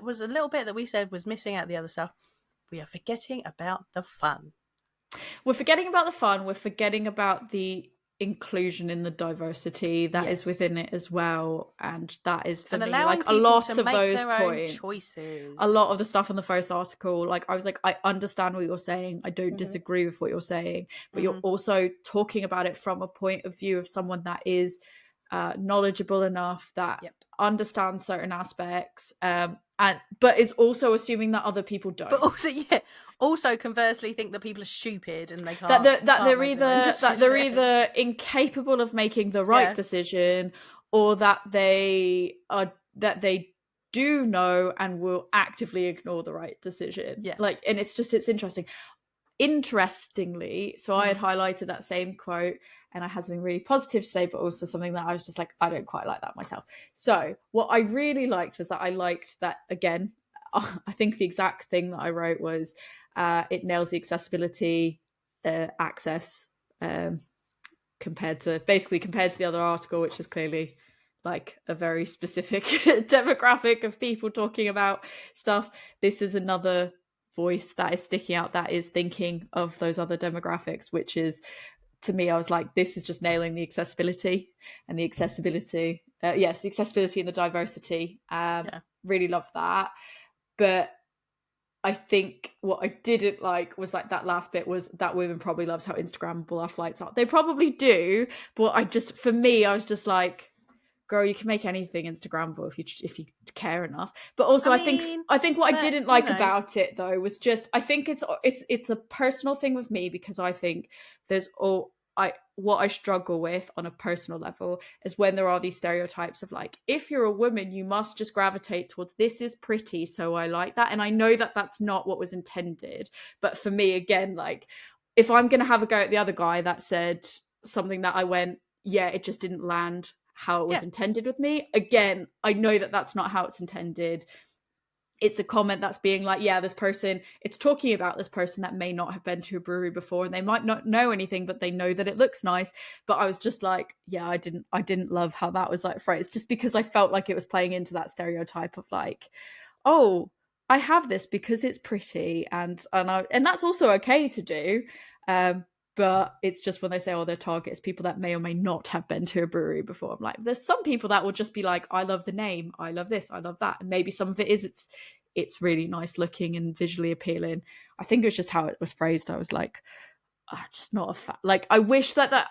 was a little bit that we said was missing out the other stuff. We are forgetting about the fun. We're forgetting about the fun. We're forgetting about the inclusion in the diversity that is within it as well, and that is for me like a lot of those points. Choices. A lot of the stuff in the first article, like I was like, I understand what you're saying, I don't disagree with what you're saying, but you're also talking about it from a point of view of someone that is knowledgeable enough that understands certain aspects, but is also assuming that other people don't. But also conversely think that people are stupid and they can't. That they're either incapable of making the right decision, or that they do know and will actively ignore the right decision. Yeah. Like, and it's interesting. Interestingly, so I had highlighted that same quote, and I had something really positive to say, but also something that I was just like, I don't quite like that myself. So what I really liked was that I liked that, again, I think the exact thing that I wrote was, it nails the accessibility, access, compared to the other article, which is clearly like a very specific demographic of people talking about stuff. This is another voice that is sticking out, that is thinking of those other demographics, which is, to me, I was like, this is just nailing the accessibility and the accessibility. The accessibility and the diversity. Really love that. But I think what I didn't like was like that last bit was that women probably loves how Instagrammable our flights are. They probably do, but for me, I was just like, girl, you can make anything Instagrammable if you care enough. But also, I think what I didn't like about it though was just, I think it's a personal thing with me, because I think what I struggle with on a personal level is when there are these stereotypes of like, if you're a woman, you must just gravitate towards, this is pretty, so I like that. And I know that that's not what was intended. But for me, again, like, if I'm going to have a go at the other guy that said, something that I went, yeah, it just didn't land how it was intended with me. Again, I know that that's not how it's intended. It's a comment that's being like, yeah, this person, it's talking about this person that may not have been to a brewery before, and they might not know anything, but they know that it looks nice. But I was just like, yeah, I didn't love how that was like phrased, just because I felt like it was playing into that stereotype of like, oh, I have this because it's pretty, and that's also okay to do. But it's just when they say, oh, their target is people that may or may not have been to a brewery before. I'm like, there's some people that will just be like, I love the name, I love this, I love that. And maybe some of it is it's really nice looking and visually appealing. I think it was just how it was phrased. I was like, just not a fan. Like, I wish that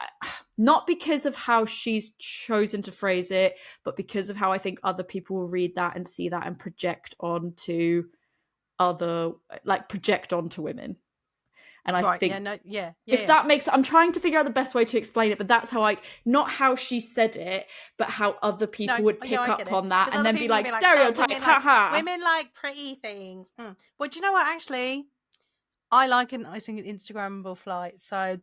not because of how she's chosen to phrase it, but because of how I think other people will read that and see that and project onto women. And I think that makes, I'm trying to figure out the best way to explain it, but that's how not how she said it, but how other people would pick up on that and then be like, stereotype, haha. Women like pretty things. Well, do you know what? Actually, I like an Instagrammable flight. So,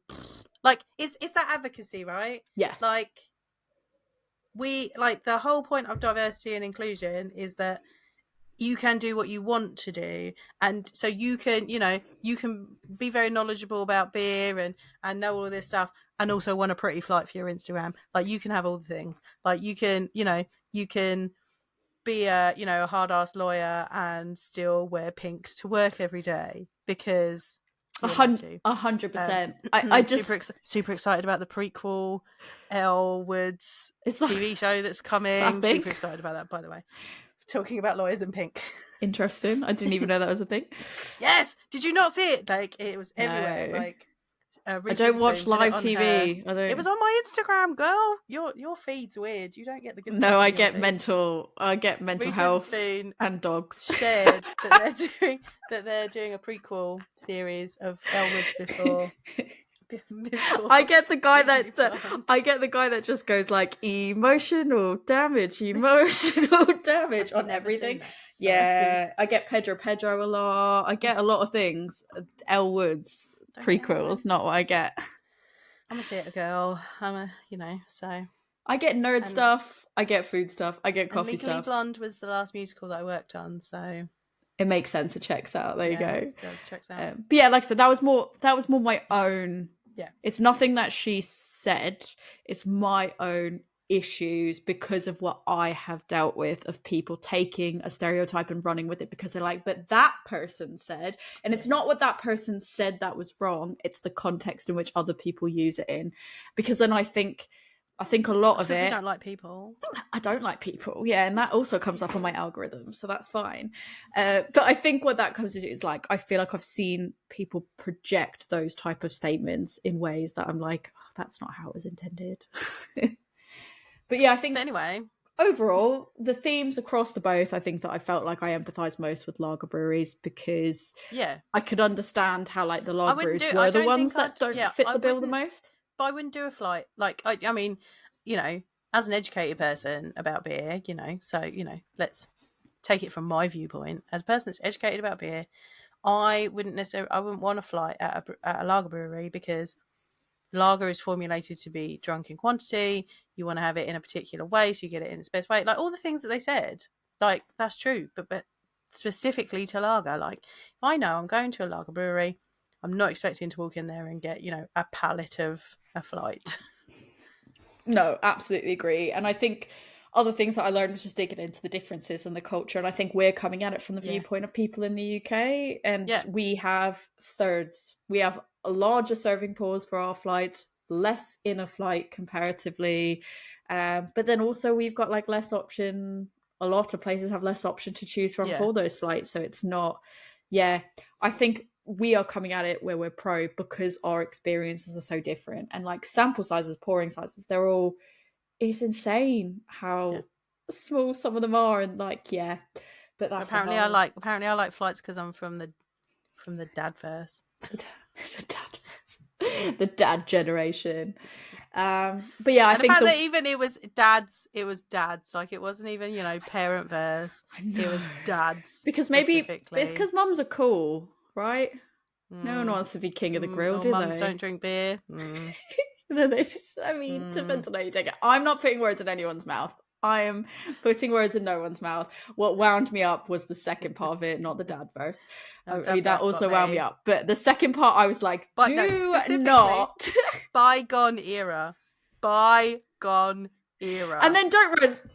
like, it's that advocacy, right? Yeah. Like, the whole point of diversity and inclusion is that you can do what you want to do, and so you can be very knowledgeable about beer and know all of this stuff, and also want a pretty flight for your Instagram. Like, you can have all the things. Like, you can be a hard-ass lawyer and still wear pink to work every day because 100%. I just super excited about the prequel Elle Woods TV show that's coming. Super excited about that, by the way. Talking about lawyers in pink. Interesting. I didn't even know that was a thing. Yes. Did you not see it? Like, it was everywhere. No. Like, I don't watch live TV. It was on my Instagram, girl. Your feed's weird. You don't get the good. No, I get mental health and dogs. Shared that they're doing a prequel series of Elle Woods before. I get the guy that just goes like emotional damage on everything. That, so. Yeah, I get Pedro a lot. I get a lot of things. Elle Woods prequels, not what I get. I'm a theatre girl. So I get nerd stuff. I get food stuff. I get coffee Legally stuff. Blonde was the last musical that I worked on, so it makes sense. It checks out. There you go. It does checks out. But yeah, like I said, that was more my own. Yeah, it's nothing that she said. It's my own issues because of what I have dealt with of people taking a stereotype and running with it because they're like, but that person said, and it's not what that person said that was wrong. It's the context in which other people use it in. Because then I think a lot of it. I don't like people. I don't like people, yeah, and that also comes up on my algorithm, so that's fine. But I think what that comes to is like, I feel like I've seen people project those type of statements in ways that I'm like, oh, that's not how it was intended. But yeah, I think anyway, overall, the themes across the both, I think that I felt like I empathized most with lager breweries because I could understand how like the lager breweries were the ones that don't fit the bill the most. But I wouldn't do a flight. Like, I mean, as an educated person about beer, so, let's take it from my viewpoint. As a person that's educated about beer, I wouldn't want a flight at a lager brewery because lager is formulated to be drunk in quantity. You want to have it in a particular way, so you get it in its best way. Like, all the things that they said, like, that's true. But specifically to lager, like, if I know I'm going to a lager brewery, I'm not expecting to walk in there and get, a pallet of a flight. No, absolutely agree. And I think other things that I learned was just digging into the differences in the culture. And I think we're coming at it from the viewpoint of people in the UK. And we have thirds. We have a larger serving pools for our flights, less in a flight comparatively. But then also we've got like less option. A lot of places have less option to choose from for those flights. So it's not, I think we are coming at it where we're pro because our experiences are so different, and like sample sizes, pouring sizes, it's insane how small some of them are, and like but that's apparently I like flights because I'm from the dadverse. the dad generation. But yeah, I think the fact that even it was dads, like it wasn't even parent verse. It was dads because maybe it's because mums are cool, right? No one wants to be king of the grill, do mums they? don't drink beer. No, depends on how you take it. I'm not putting words in anyone's mouth. I am putting words in no one's mouth. What wound me up was the second part of it, not the dad verse. I mean, that also wound me up. But the second part, I was like, do not. Bygone era. Bygone era. And then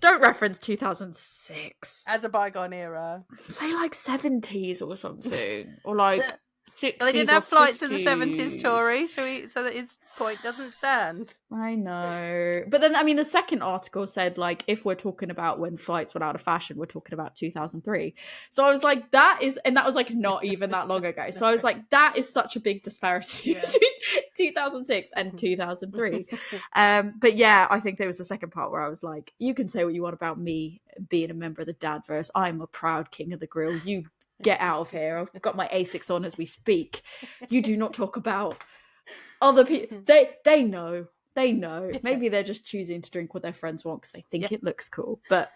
don't reference 2006 as a bygone era. Say like 70s or something, or like 60s. They didn't have flights in the 70s, Tori, so that his point doesn't stand. I know, but then I mean, the second article said like if we're talking about when flights went out of fashion, we're talking about 2003. So I was like, that was like not even that long ago. So I was like, that is such a big disparity between 2006 and 2003. But yeah, I think there was the second part where I was like, you can say what you want about me being a member of the Dadverse. I'm a proud king of the grill. You get out of here. I've got my Asics on as we speak. You do not talk about other people. They know. Maybe they're just choosing to drink what their friends want because they think it looks cool. But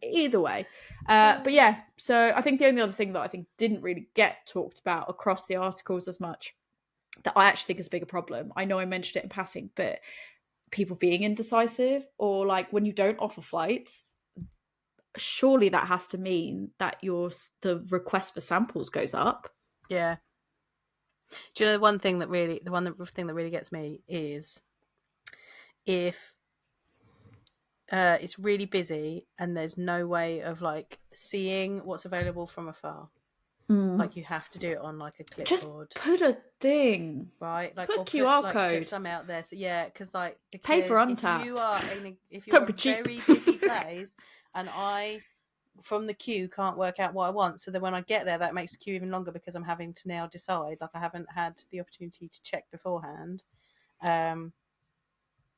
either way. But yeah, so I think the only other thing that I think didn't really get talked about across the articles as much that I actually think is a bigger problem. I know I mentioned it in passing, but people being indecisive, or like when you don't offer flights, surely that has to mean that the request for samples goes up. Yeah. Do you know the thing that really gets me is if it's really busy and there's no way of like seeing what's available from afar. Like you have to do it on like a clipboard. Just put a thing, right? Like put QR code. Put some out there. So yeah, because pay for Untapped. If you're a very busy place, and I from the queue can't work out what I want, so then when I get there, that makes the queue even longer because I'm having to now decide. Like I haven't had the opportunity to check beforehand.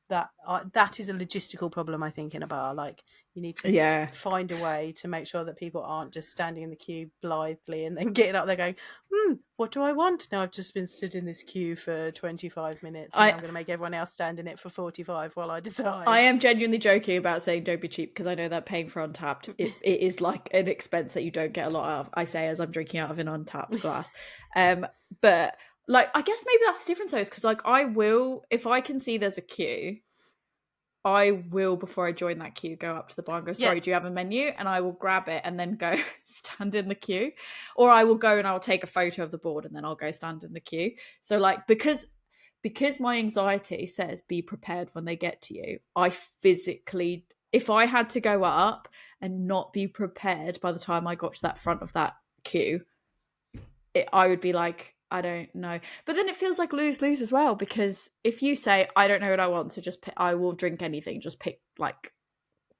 That is a logistical problem, I think, in a bar. Like you need to find a way to make sure that people aren't just standing in the queue blithely and then getting up there going, what do I want? Now I've just been stood in this queue for 25 minutes and I'm going to make everyone else stand in it for 45 while I decide. I am genuinely joking about saying don't be cheap, because I know that paying for Untapped, it is like an expense that you don't get a lot of. I say as I'm drinking out of an Untapped glass. But like, I guess maybe that's the difference though, is because like I will, if I can see there's a queue, I will, before I join that queue, go up to the bar and go, sorry, do you have a menu? And I will grab it and then go stand in the queue. Or I will go and I'll take a photo of the board and then I'll go stand in the queue. So like, because my anxiety says be prepared when they get to you, I physically, if I had to go up and not be prepared by the time I got to that front of that queue, I would be like, I don't know. But then it feels like lose-lose as well, because if you say, I don't know what I want, so just pick, I will drink anything, just pick like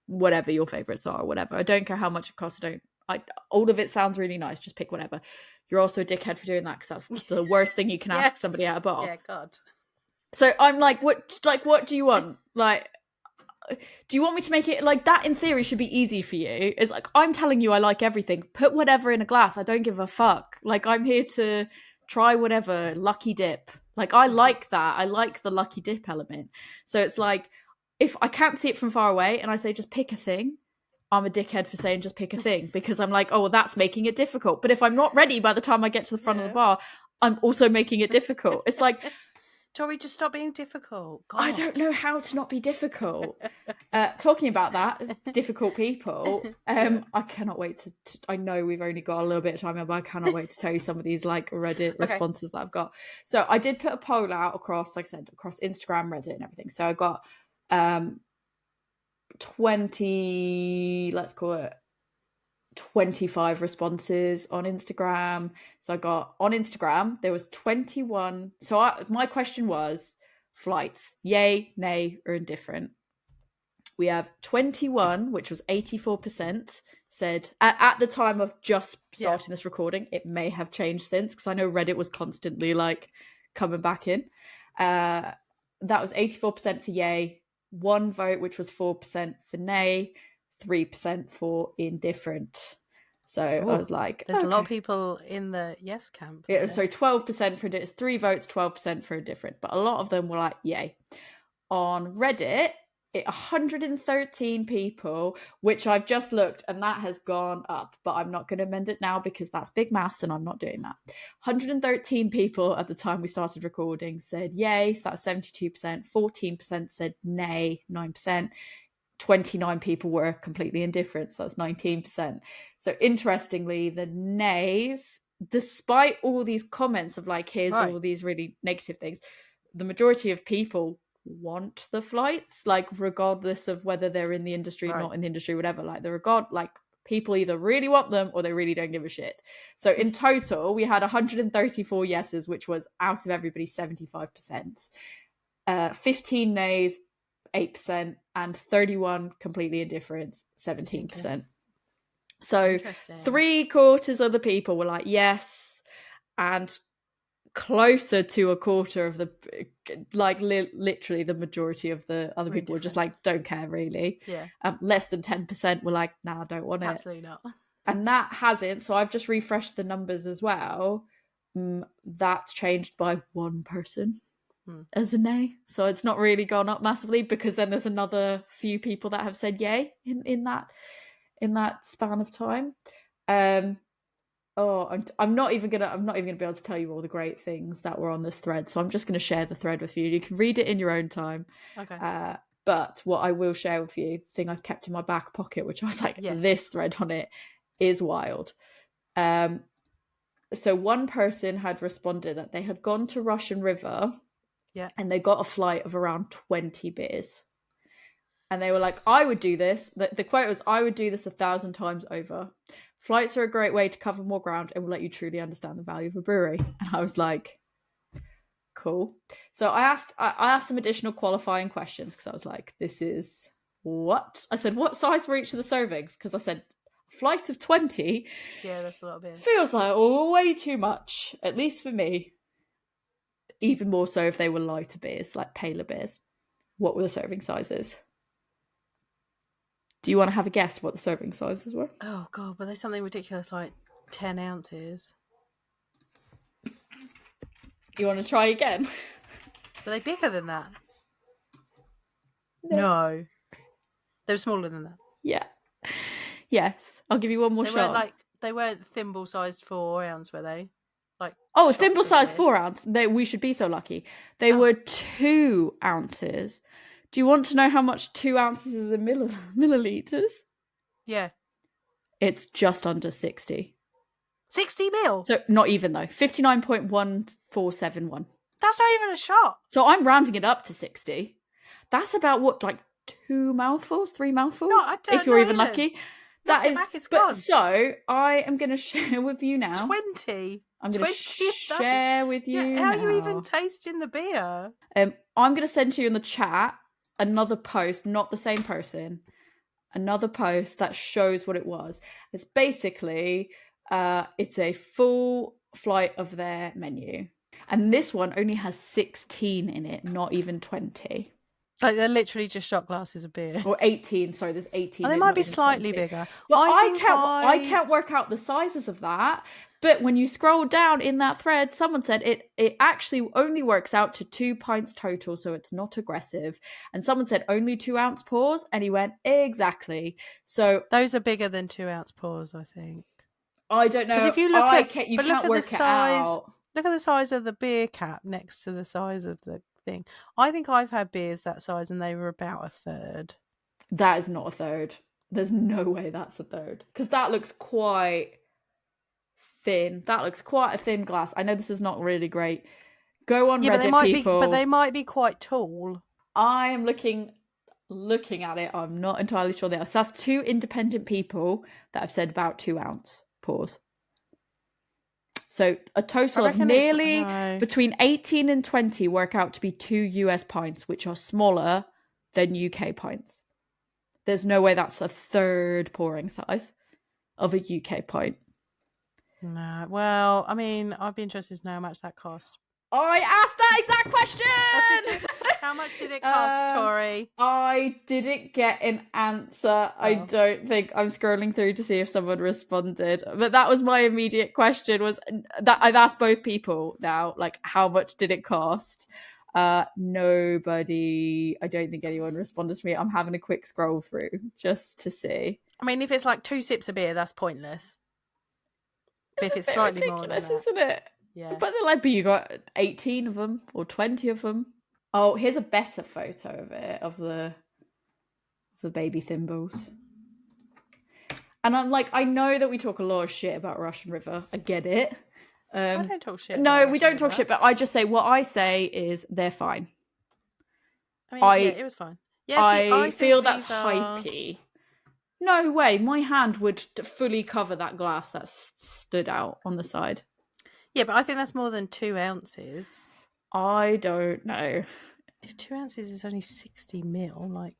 whatever your favourites are or whatever. I don't care how much it costs. All of it sounds really nice, just pick whatever. You're also a dickhead for doing that, because that's the worst thing you can ask somebody at a bar. Yeah, God. So I'm like, what do you want? Like, do you want me to make it like that? In theory should be easy for you. It's like, I'm telling you I like everything. Put whatever in a glass. I don't give a fuck. Like, I'm here to try whatever. Lucky dip. Like, I like that. I like the lucky dip element. So it's like, if I can't see it from far away and I say just pick a thing, I'm a dickhead for saying just pick a thing, because I'm like, oh, well, that's making it difficult. But if I'm not ready by the time I get to the front of the bar, I'm also making it difficult. It's like, Tori, just stop being difficult. God. I don't know how to not be difficult. Talking about that, difficult people, I cannot wait to I know we've only got a little bit of time, but I cannot wait to tell you some of these like Reddit responses that I've got. So I did put a poll out across, like I said, across Instagram, Reddit and everything. So I got 20, let's call it 25 responses on Instagram. So I got on Instagram, there was 21. So my question was flights, yay, nay, or indifferent. We have 21, which was 84%, said at the time of just starting this recording. It may have changed since, because I know Reddit was constantly like coming back in. That was 84% for yay, 1 vote, which was 4% for nay, 3% for indifferent. So I was like, there's a lot of people in the yes camp. Yeah, so 12% for it's 3 votes, 12% for indifferent, but a lot of them were like, yay. On Reddit, 113 people, which I've just looked, and that has gone up, but I'm not going to amend it now because that's big maths and I'm not doing that. 113 people at the time we started recording said yay, so that's 72%. 14% said nay, 9%. 29 people were completely indifferent, so that's 19%. So interestingly, the nays, despite all these comments of like, here's all these really negative things, the majority of people want the flights, like regardless of whether they're in the industry, not in the industry, whatever. Like people either really want them or they really don't give a shit. So in total, we had 134 yeses, which was out of everybody 75%. 15 nays, 8%, and 31 completely indifferent, 17%. So 3/4 of the people were like yes, and closer to a quarter of the literally the majority of the other people were just like don't care really. Less than 10% were like nah, I don't want it, absolutely not. And that hasn't, so I've just refreshed the numbers as well. That's changed by one person as a nay, so it's not really gone up massively, because then there's another few people that have said yay in that span of time. I'm not even gonna be able to tell you all the great things that were on this thread, so I'm just gonna share the thread with you. You can read it in your own time. Okay. But what I will share with you, the thing I've kept in my back pocket, which I was like, this thread on it is wild. So one person had responded that they had gone to Russian River, and they got a flight of around 20 beers. And they were like, I would do this. The quote was, I would do this 1,000 times over. Flights are a great way to cover more ground and will let you truly understand the value of a brewery. And I was like, cool. So I asked some additional qualifying questions, because I was like, this is what? I said, what size were each of the servings? Because I said, flight of 20. Yeah, that's a lot of beer. Feels like way too much, at least for me. Even more so if they were lighter beers, like paler beers. What were the serving sizes? Do you want to have a guess what the serving sizes were? Oh, God, were they something ridiculous like 10 ounces? Do you want to try again? Were they bigger than that? No. They were smaller than that? Yeah. Yes. I'll give you one more shot. They weren't thimble-sized 4 ounce, were they? Thimble-sized 4 ounce. We should be so lucky. They were 2 ounces. Do you want to know how much 2 ounces is in milliliters? Yeah. It's just under 60. 60 mil? So not even though. 59.1471. That's not even a shot. So I'm rounding it up to 60. That's about what, like 2 mouthfuls, 3 mouthfuls? No, I don't if you're know even either. lucky. That is. Back, it's gone. So I am going to share with you now. 20. I'm going to share with you. How are you even tasting the beer? I'm going to send to you in the chat another post, not the same person, another post that shows what it was. It's basically it's a full flight of their menu, and this one only has 16 in it, not even 20. Like they're literally just shot glasses of beer. Or 18, sorry, there's 18. They might be slightly bigger. Well, I can't work out the sizes of that. But when you scroll down in that thread, someone said it actually only works out to 2 pints total, so it's not aggressive. And someone said only 2 ounce pours, and he went, exactly. So those are bigger than 2 ounce pours, I think. I don't know. If you look you can't work it out. Look at the size of the beer cap next to the size of the thing. I think I've had beers that size and they were about a third. That is not a third. There's no way that's a third, because that looks quite thin. That looks quite a thin glass. I know this is not really great. Go on Reddit, people. But they might be quite tall. I am looking at it. I'm not entirely sure they are. So that's 2 independent people that have said about 2 ounce pours. So a total of nearly between 18 and 20 work out to be 2 US pints, which are smaller than UK pints. There's no way that's a third pouring size of a UK pint. No. Well, I mean, I'd be interested to know how much that cost. I asked that exact question! How much did it cost, Tori? I didn't get an answer. I don't think. I'm scrolling through to see if someone responded. But that was my immediate question, was that I've asked both people now, like, how much did it cost? Nobody, I don't think anyone responded to me. I'm having a quick scroll through just to see. I mean, if it's like 2 sips of beer, that's pointless. But if it's a bit slightly more than ridiculous, that, isn't it? yeah. But they're like, but you got 18 of them or 20 of them. Oh, here's a better photo of it, of the baby thimbles. And I'm like, I know that we talk a lot of shit about Russian River. I get it. I don't talk shit. No, about we don't Russian talk River. shit, but I just say what I say is they're fine. I mean, yeah, it was fine. Yeah, I feel that's are... hypey. No way, my hand would fully cover that glass that stood out on the side. Yeah, but I think that's more than 2 ounces. I don't know. If 2 ounces is only 60 ml, like,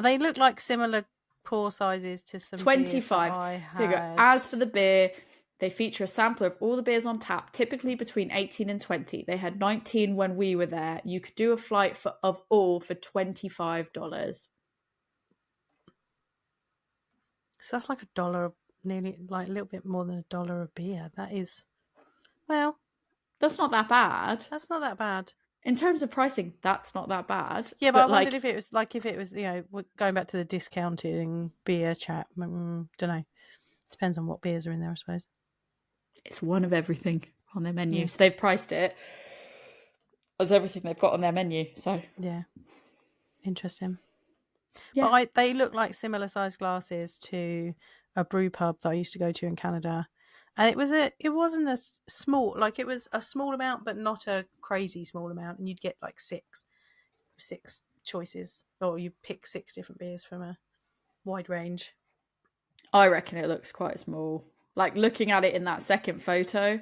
they look like similar pour sizes to some 25. Beers that I had. So you go, as for the beer, they feature a sampler of all the beers on tap, typically between 18 and 20. They had 19 when we were there. You could do a flight of all for $25. So that's like $1, nearly, like a little bit more than $1 a beer. That is, well, that's not that bad. That's not that bad. In terms of pricing, that's not that bad. Yeah, but I wondered if it was, going back to the discounting beer chat. Don't know. Depends on what beers are in there, I suppose. It's one of everything on their menu. Yeah. So they've priced it as everything they've got on their menu. So yeah, interesting. Yeah, but they look like similar sized glasses to a brew pub that I used to go to in Canada, and it wasn't a small, like it was a small amount, but not a crazy small amount, and you'd get like six choices, or you pick 6 different beers from a wide range. I reckon it looks quite small. Like looking at it in that second photo,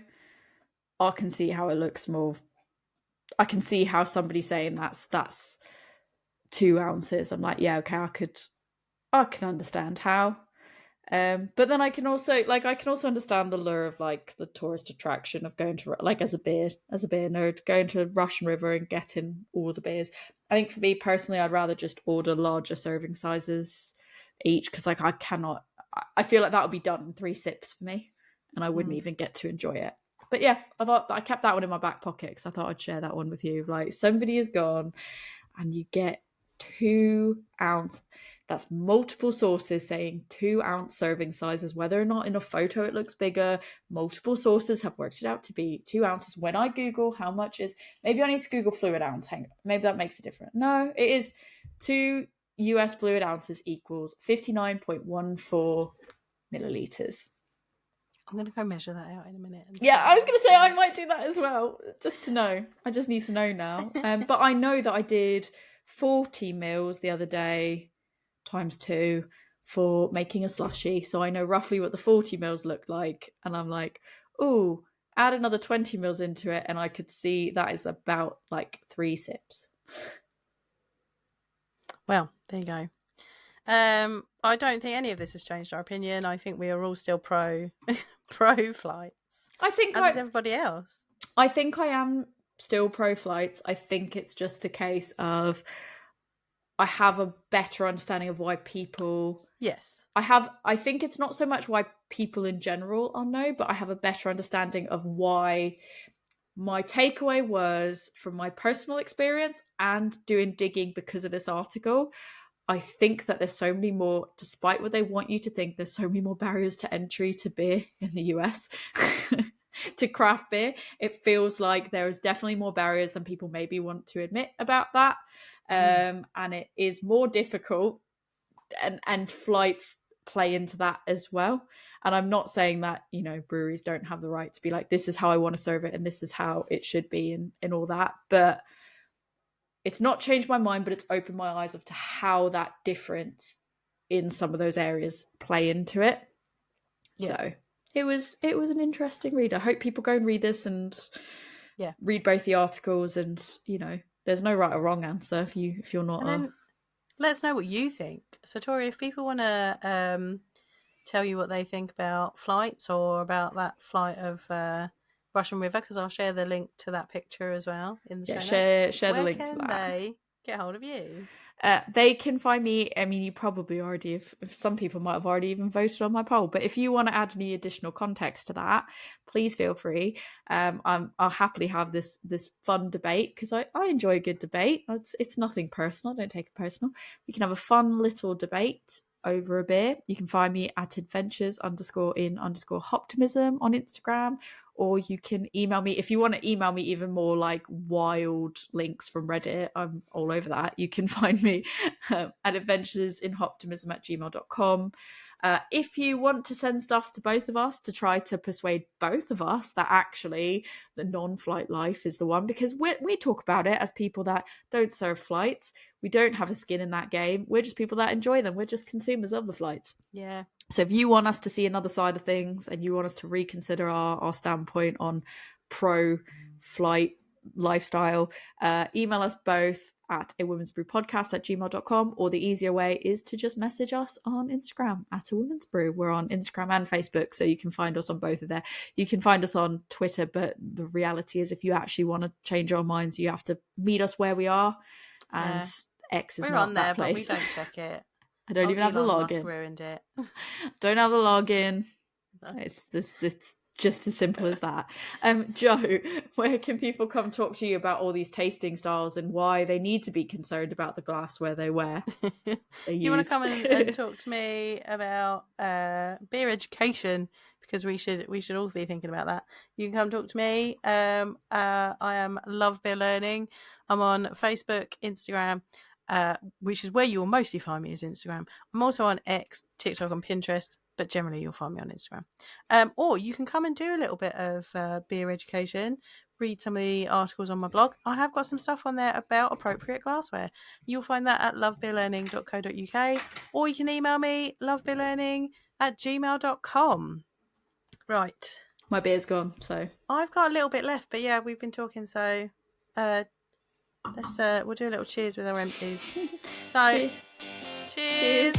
I can see how it looks small. I can see how somebody's saying that's 2 ounces. I'm like, yeah, okay, I can understand how. But then I can also understand the lure of like the tourist attraction of going to, like, as a beer nerd, going to Russian River and getting all the beers. I think for me personally, I'd rather just order larger serving sizes each, because like I feel like that would be done in 3 sips for me, and I wouldn't even get to enjoy it. But yeah, I thought I kept that one in my back pocket because I thought I'd share that one with you. Like, somebody is gone and you get 2 ounce. That's multiple sources saying 2 ounce serving sizes. Whether or not in a photo it looks bigger, multiple sources have worked it out to be 2 ounces. When I Google how much is, maybe I need to Google fluid ounce. Hang on, maybe that makes it different. No, it is 2 US fluid ounces equals 59.14 milliliters. I'm going to go measure that out in a minute. Yeah, I was going to say I might do that as well, just to know. I just need to know now. But I know that I did 40 mils the other day times 2 for making a slushie. So I know roughly what the 40 mils look like. And I'm like, ooh, add another 20 mils into it. And I could see that is about like 3 sips. Well, there you go. I don't think any of this has changed our opinion. I think we are all still pro flights. I think as is everybody else. I think I am still pro flights. I think it's just a case of I have a better understanding of why people. Yes. I think it's not so much why people in general are no, but I have a better understanding of why. My takeaway was from my personal experience and doing digging because of this article. I think that there's so many more, despite what they want you to think, there's so many more barriers to entry to beer in the US, to craft beer. It feels like there is definitely more barriers than people maybe want to admit about that. And it is more difficult, and flights play into that as well. And I'm not saying that, breweries don't have the right to be like, this is how I want to serve it and this is how it should be and all that. But it's not changed my mind, but it's opened my eyes up to how that difference in some of those areas play into it. Yeah. So it was an interesting read. I hope people go and read this and read both the articles, and there's no right or wrong answer if you're not. And then let us know what you think. So Tori, if people want to tell you what they think about flights or about that flight of Russian River, because I'll share the link to that picture as well in the show notes. Share the link to that. Where can they get hold of you? They can find me. I mean, you probably already have. Some people might have already even voted on my poll. But if you want to add any additional context to that, please feel free. I'll happily have this fun debate because I enjoy a good debate. It's nothing personal. Don't take it personal. We can have a fun little debate over a beer. You can find me at adventures_in_hoptimism on Instagram, or you can email me if you want to email me even more like wild links from Reddit. I'm all over that. You can find me at adventuresinhoptimism@gmail.com. If you want to send stuff to both of us to try to persuade both of us that actually the non-flight life is the one, because we talk about it as people that don't serve flights. We don't have a skin in that game. We're just people that enjoy them. We're just consumers of the flights. Yeah. So if you want us to see another side of things and you want us to reconsider our standpoint on pro-flight lifestyle, email us both at awomen'sbrewpodcast@gmail.com, or the easier way is to just message us on Instagram at A Women's Brew. We're on Instagram and Facebook, so you can find us on both of there. You can find us on Twitter, but the reality is if you actually want to change our minds, you have to meet us where we are. And X is We're not on that there, place. But we don't check it. I don't even have the Elon login. Musk ruined it. Don't have the login. It's just as simple as that. Jo, where can people come talk to you about all these tasting styles and why they need to be concerned about the glassware they wear? You want to come and talk to me about beer education, because we should all be thinking about that. You can come talk to me. I am Love Beer Learning. I'm on Facebook, Instagram, which is where you'll mostly find me, is Instagram. I'm also on X, TikTok, and Pinterest, but generally you'll find me on Instagram. Or you can come and do a little bit of beer education, read some of the articles on my blog. I have got some stuff on there about appropriate glassware. You'll find that at lovebeerlearning.co.uk, or you can email me lovebeerlearning@gmail.com. Right. My beer's gone, so I've got a little bit left, but yeah, we've been talking, so we'll do a little cheers with our empties. So cheers.